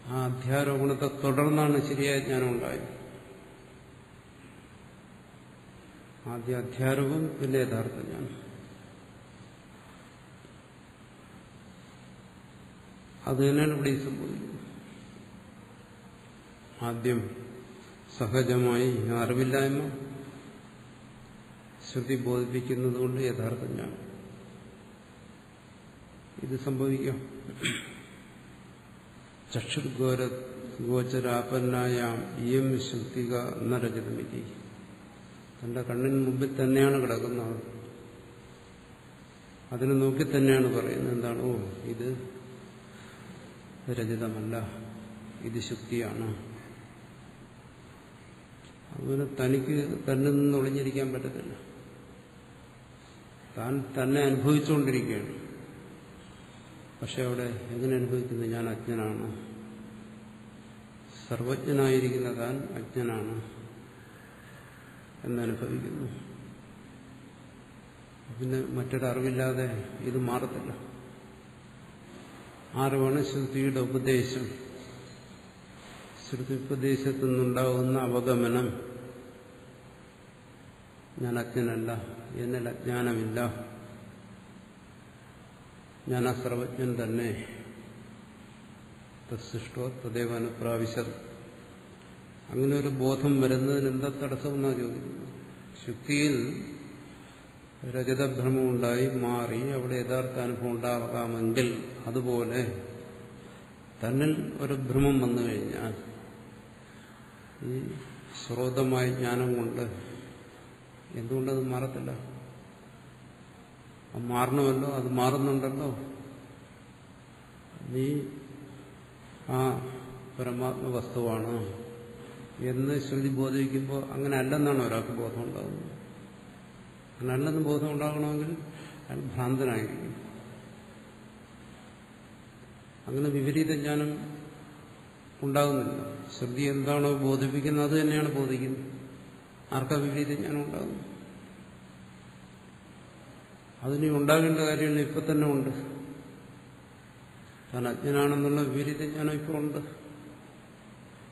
ആ അധ്യാരോപണത്തെ തുടർന്നാണ് ശരിയായ ജ്ഞാനം ഉണ്ടായത്. ആദ്യ അധ്യാരോപം, പിന്നെ യഥാർത്ഥ ജ്ഞാനം. അത് തന്നെയാണ് ഇവിടെ സംഭവിക്കുന്നത്. ആദ്യം സഹജമായി അറിവില്ലായ്മ, ശ്രുതി ബോധിപ്പിക്കുന്നത് കൊണ്ട് യഥാർത്ഥ ജ്ഞാനം. ഇത് സംഭവിക്കാം. ചക്ഷുർഗോചരാപന്നായാം ഇയം ശ്രുതിക നരചിതമിതി. തന്റെ കണ്ണിന് മുമ്പിൽ തന്നെയാണ് കിടക്കുന്നത്, അതിനെ നോക്കി തന്നെയാണ് പറയുന്നത്. എന്താണ്? ഓ, ഇത് രചിതമല്ല, ഇത് ശുക്തിയാണ്. അതുപോലെ തനിക്ക് തന്നിൽ നിന്ന് ഒളിഞ്ഞിരിക്കാൻ പറ്റത്തില്ല. താൻ തന്നെ അനുഭവിച്ചുകൊണ്ടിരിക്കുകയാണ്. പക്ഷെ അവിടെ എങ്ങനെ അനുഭവിക്കുന്നത്? ഞാൻ അജ്ഞനാണ്. സർവജ്ഞനായിരിക്കുന്ന താൻ അജ്ഞനാണ് എന്നനുഭവിക്കുന്നു. പിന്നെ മറ്റൊരറിവില്ലാതെ ഇത് മാറത്തില്ല. അറിവാണ് ശ്രുതിയുടെ ഉപദേശം. ശ്രുതി ഉപദേശത്തിൽ നിന്നുണ്ടാകുന്ന അവഗമനം. ഞാൻ അജ്ഞനല്ല, എന്നിൽ അജ്ഞാനമില്ല, ഞാൻ ആ സർവജ്ഞൻ തന്നെ. തസ്സൃഷ്ടോ തദേവ അനുപ്രാവിശത്. അങ്ങനെ ഒരു ബോധം വരുന്നതിന് എന്താ തടസ്സമെന്നാണ് ചോദിക്കുന്നത്. ശുക്തിയിൽ രജതഭ്രമമുണ്ടായി മാറി അവിടെ യഥാർത്ഥ അനുഭവം ഉണ്ടാകാമെങ്കിൽ അതുപോലെ തന്നിൽ ഒരു ഭ്രമം വന്നു കഴിഞ്ഞാൽ ഈ ശ്രോതമായ ജ്ഞാനം കൊണ്ട് എന്തുകൊണ്ടത് മാറത്തില്ല? അത് മാറണമല്ലോ, അത് മാറുന്നുണ്ടല്ലോ. നീ ആ പരമാത്മ വസ്തുവാണ് എന്ന് ശ്രുതി ബോധിപ്പിക്കുമ്പോൾ അങ്ങനെ അല്ലെന്നാണ് ഒരാൾക്ക് ബോധം ഉണ്ടാകുന്നത്. അങ്ങനെ അല്ലെന്ന് ബോധം ഉണ്ടാകണമെങ്കിൽ അയാൾ ഭ്രാന്തനായിരിക്കും. അങ്ങനെ വിപരീത ജ്ഞാനം ഉണ്ടാകുന്നില്ല. ശ്രുതി എന്താണോ ബോധിപ്പിക്കുന്നത് അത് തന്നെയാണ് ബോധിക്കുന്നത്. ആർക്കാ വിപരീത ജ്ഞാനം ഉണ്ടാകുന്നു? അതിന് ഉണ്ടാകേണ്ട കാര്യങ്ങൾ ഇപ്പൊ തന്നെ ഉണ്ട്. താൻ അജ്ഞനാണെന്നുള്ള വിപരീത ജ്ഞാനം ഇപ്പോൾ ഉണ്ട്.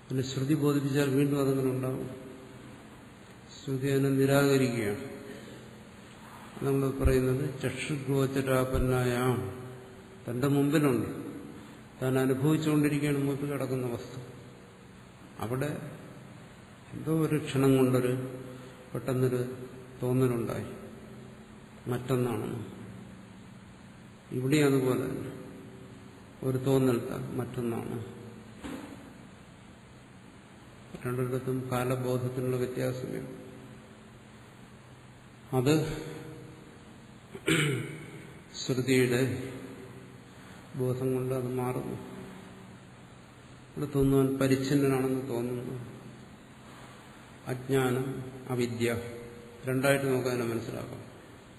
പിന്നെ ശ്രുതി ബോധിപ്പിച്ചാൽ വീണ്ടും അതങ്ങനെ ഉണ്ടാകും. ശ്രുതി അതിനെ നിരാകരിക്കുകയാണ്. നമ്മൾ പറയുന്നത് ചക്ഷുഗോചരാപന്നായ തന്റെ മുമ്പിലുണ്ട്, താൻ അനുഭവിച്ചുകൊണ്ടിരിക്കുകയാണ് മുമ്പിൽ കിടക്കുന്ന വസ്തു. അവിടെ എന്തോ ഒരു ക്ഷണം കൊണ്ടൊരു പെട്ടെന്നൊരു തോന്നലുണ്ടായി, മറ്റൊന്നാണെന്ന്. ഇവിടെ അതുപോലെ തന്നെ ഒരു തോന്നൽ മറ്റൊന്നാണ്. രണ്ടിടത്തും കാലബോധത്തിനുള്ള വ്യത്യാസമേ. അത് ശ്രുതിയുടെ ബോധം കൊണ്ട് അത് മാറുന്നു. ഇവിടെ തോന്നുവാൻ പരിച്ഛിന്നനാണെന്ന് തോന്നുന്നു. അജ്ഞാനം, അവിദ്യ രണ്ടായിട്ട് നോക്കാൻ മനസ്സിലാക്കാം.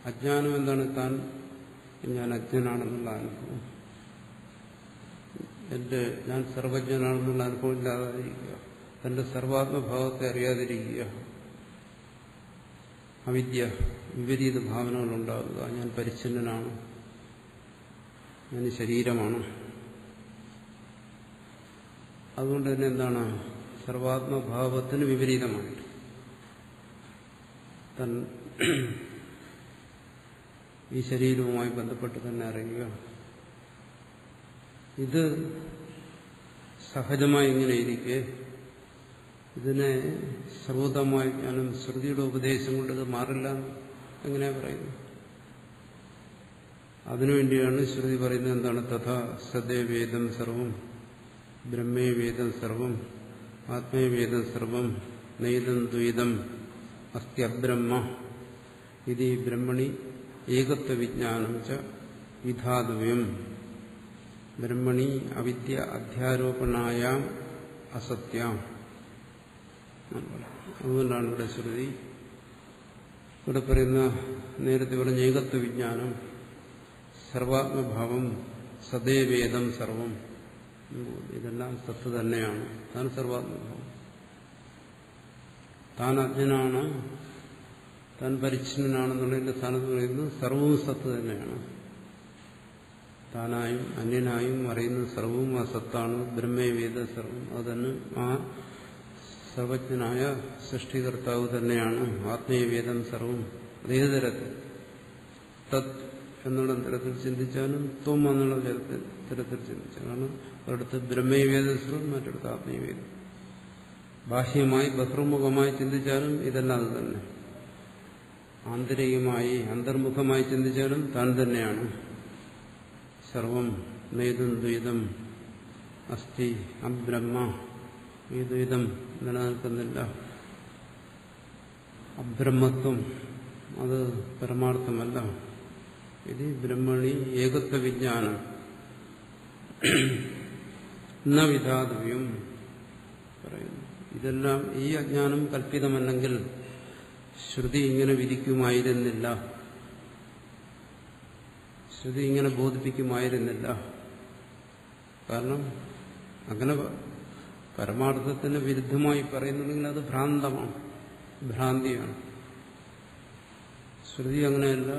അജ്ഞാനം എന്താണ്? ഞാൻ അജ്ഞനാണെന്നുള്ള അനുഭവം, ഞാൻ സർവജ്ഞനാണെന്നുള്ള അനുഭവം ഇല്ലാതിരിക്കുക, തന്റെ സർവാത്മഭാവത്തെ അറിയാതിരിക്കുക. അവിദ്യ, വിപരീത ഭാവനകളുണ്ടാകുക. ഞാൻ പരിച്ഛിന്നനാണ്, ഞാൻ ശരീരമാണ്. അതുകൊണ്ട് തന്നെ എന്താണ്? സർവാത്മഭാവത്തിന് വിപരീതമായിട്ട് ഈ ശരീരവുമായി ബന്ധപ്പെട്ട് തന്നെ അറിയുക. ഇത് സഹജമായി ഇങ്ങനെ ഇരിക്കെ ഇതിനെ സർവതമായി ഞാനും ശ്രുതിയുടെ ഉപദേശം കൊണ്ട് ഇത് മാറില്ല എങ്ങനെയാ പറയുന്നത്? അതിനുവേണ്ടിയാണ് ശ്രുതി പറയുന്നത് എന്താണ്? തഥാ സദേ വേദം സർവം ബ്രഹ്മേ വേദം സർവം ആത്മേ വേദം സർവം നൈതം ദ്വൈതം അസ്ത്യബ്രഹ്മ ഇതി ബ്രഹ്മണി ഏകത്വ വിജ്ഞാനം ച വിധാതവ്യം ബ്രഹ്മണി അവിദ്യ അധ്യാരോപണായാം അസത്യം. അതുകൊണ്ടാണ് ഇവിടെ ശ്രുതി ഇവിടെ പറയുന്ന നേരത്തെ പറഞ്ഞ ഏകത്വ വിജ്ഞാനം, സർവാത്മഭാവം, സദൈവേദം സർവം, ഇതെല്ലാം സത്ത് തന്നെയാണ്. താൻ സർവാത്മഭാവം, താൻ അജ്ഞനാണ്, താൻ പരിച്ഛിന്നനാണെന്നുള്ളതിന്റെ സ്ഥാനത്ത് പറയുന്നത് സർവവും സത്ത് തന്നെയാണ്. താനായും അന്യനായും അറിയുന്ന സർവവും ആ സത്താണ്. ബ്രഹ്മേ വേദ സർവം, അതന്നെ ആ സർവജ്ഞനായ സൃഷ്ടികർത്താവ് തന്നെയാണ്. ആത്മീയവേദം സർവം. അതേത് തരത്തിൽ തത് എന്നുള്ള തരത്തിൽ ചിന്തിച്ചാലും ത്വം എന്നുള്ള തരത്തിൽ ചിന്തിച്ചാലും, കാരണം ഒരിടത്ത് ബ്രഹ്മവേദ സർവം, മറ്റിടത്ത് ആത്മീയവേദം. ബാഹ്യമായി ബഹിർമുഖമായി ചിന്തിച്ചാലും ഇതെല്ലാം അത് തന്നെ. ആന്തരികമായി അന്തർമുഖമായി ചിന്തിച്ചാലും താൻ തന്നെയാണ്. സർവം നൈതം ദ്വൈതം അസ്തി അബ്രഹ്മ, ഈ ദ്വൈതം നിലനിൽക്കുന്നില്ല. അബ്രഹ്മത്വം അത് പരമാർത്ഥമല്ല. ഇത് ബ്രഹ്മണി ഏകത്വ വിജ്ഞാനം ന വിധാതവ്യം പറയുന്നു. ഇതെല്ലാം ഈ അജ്ഞാനം കല്പിതമല്ലെങ്കിൽ ശ്രുതി ഇങ്ങനെ വിധിക്കുമായിരുന്നില്ല, ശ്രുതി ഇങ്ങനെ ബോധിപ്പിക്കുമായിരുന്നില്ല. കാരണം അങ്ങനെ പരമാർത്ഥത്തിന് വിരുദ്ധമായി പറയുന്നുണ്ടെങ്കിൽ അത് ഭ്രാന്തമാണ്, ഭ്രാന്തിയാണ്. ശ്രുതി അങ്ങനെയല്ല,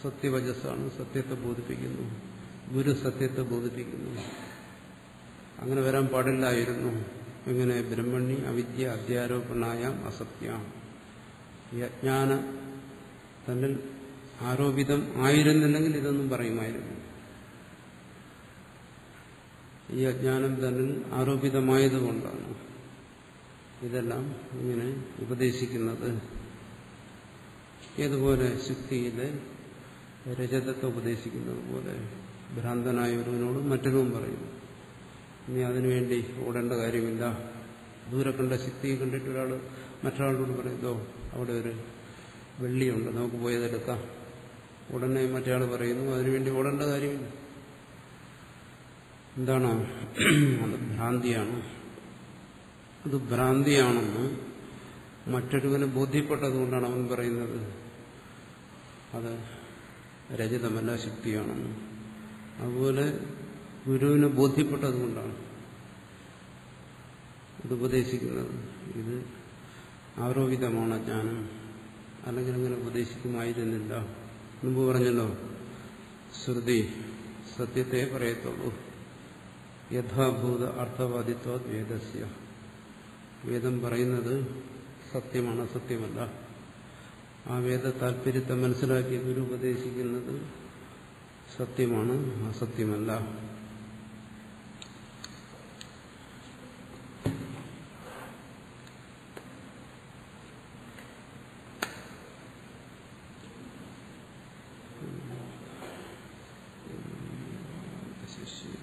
സത്യവചസ്സാണ്, സത്യത്തെ ബോധിപ്പിക്കുന്നു, ഗുരു സത്യത്തെ ബോധിപ്പിക്കുന്നു. അങ്ങനെ വരാൻ പാടില്ലായിരുന്നു. എങ്ങനെ? ബ്രഹ്മണി അവിദ്യ അധ്യാരോപണായാം അസത്യം. ഈ അജ്ഞാന തന്നിൽ ആരോപിതം ആയിരുന്നില്ലെങ്കിൽ ഇതൊന്നും പറയുമായിരുന്നു. ഈ അജ്ഞാനം തന്നിൽ ആരോപിതമായതുകൊണ്ടാണ് ഇതെല്ലാം ഇങ്ങനെ ഉപദേശിക്കുന്നത്. ഏതുപോലെ ശുദ്ധിയിലെ രജതത്തെ ഉപദേശിക്കുന്നത് പോലെ ഭ്രാന്തനായ ഒരുവനോട് മറ്റൊരുവൻ പറയുന്നു, ഇനി അതിനുവേണ്ടി ഓടേണ്ട കാര്യമില്ല. ദൂരെ കണ്ട ശക്തിയെ കണ്ടിട്ട് ഒരാൾ മറ്റൊരാളോട് പറയുന്നോ അവിടെ ഒരു വെള്ളിയുണ്ട്, നമുക്ക് പോയതെടുക്കാം. ഉടനെ മറ്റേയാൾ പറയുന്നു അതിനുവേണ്ടി ഓടേണ്ട കാര്യമില്ല. എന്താണ്? അത് ഭ്രാന്തിയാണ്. അത് ഭ്രാന്തിയാണെന്ന് മറ്റൊരുവന് ബോധ്യപ്പെട്ടതുകൊണ്ടാണ് അവൻ പറയുന്നത് അത് രജതമല്ല ശക്തിയാണെന്ന്. അതുപോലെ ഗുരുവിന് ബോധ്യപ്പെട്ടതുകൊണ്ടാണ് ഇത് ഉപദേശിക്കുന്നത്. ഇത് ആരോപിതമാണ് ജ്ഞാനം, അല്ലെങ്കിൽ അങ്ങനെ ഉപദേശിക്കുമായിരുന്നില്ല. മുമ്പ് പറഞ്ഞല്ലോ, ശ്രുതി സത്യത്തെ പറയത്തുള്ളൂ. യഥാഭൂത അർത്ഥവാദിത്വ വേദസ്യ, വേദം പറയുന്നത് സത്യമാണ്, അസത്യമല്ല. ആ വേദ താല്പര്യത്തെ മനസ്സിലാക്കി ഗുരു ഉപദേശിക്കുന്നത് സത്യമാണ്, അസത്യമല്ല. ശിഷ്യ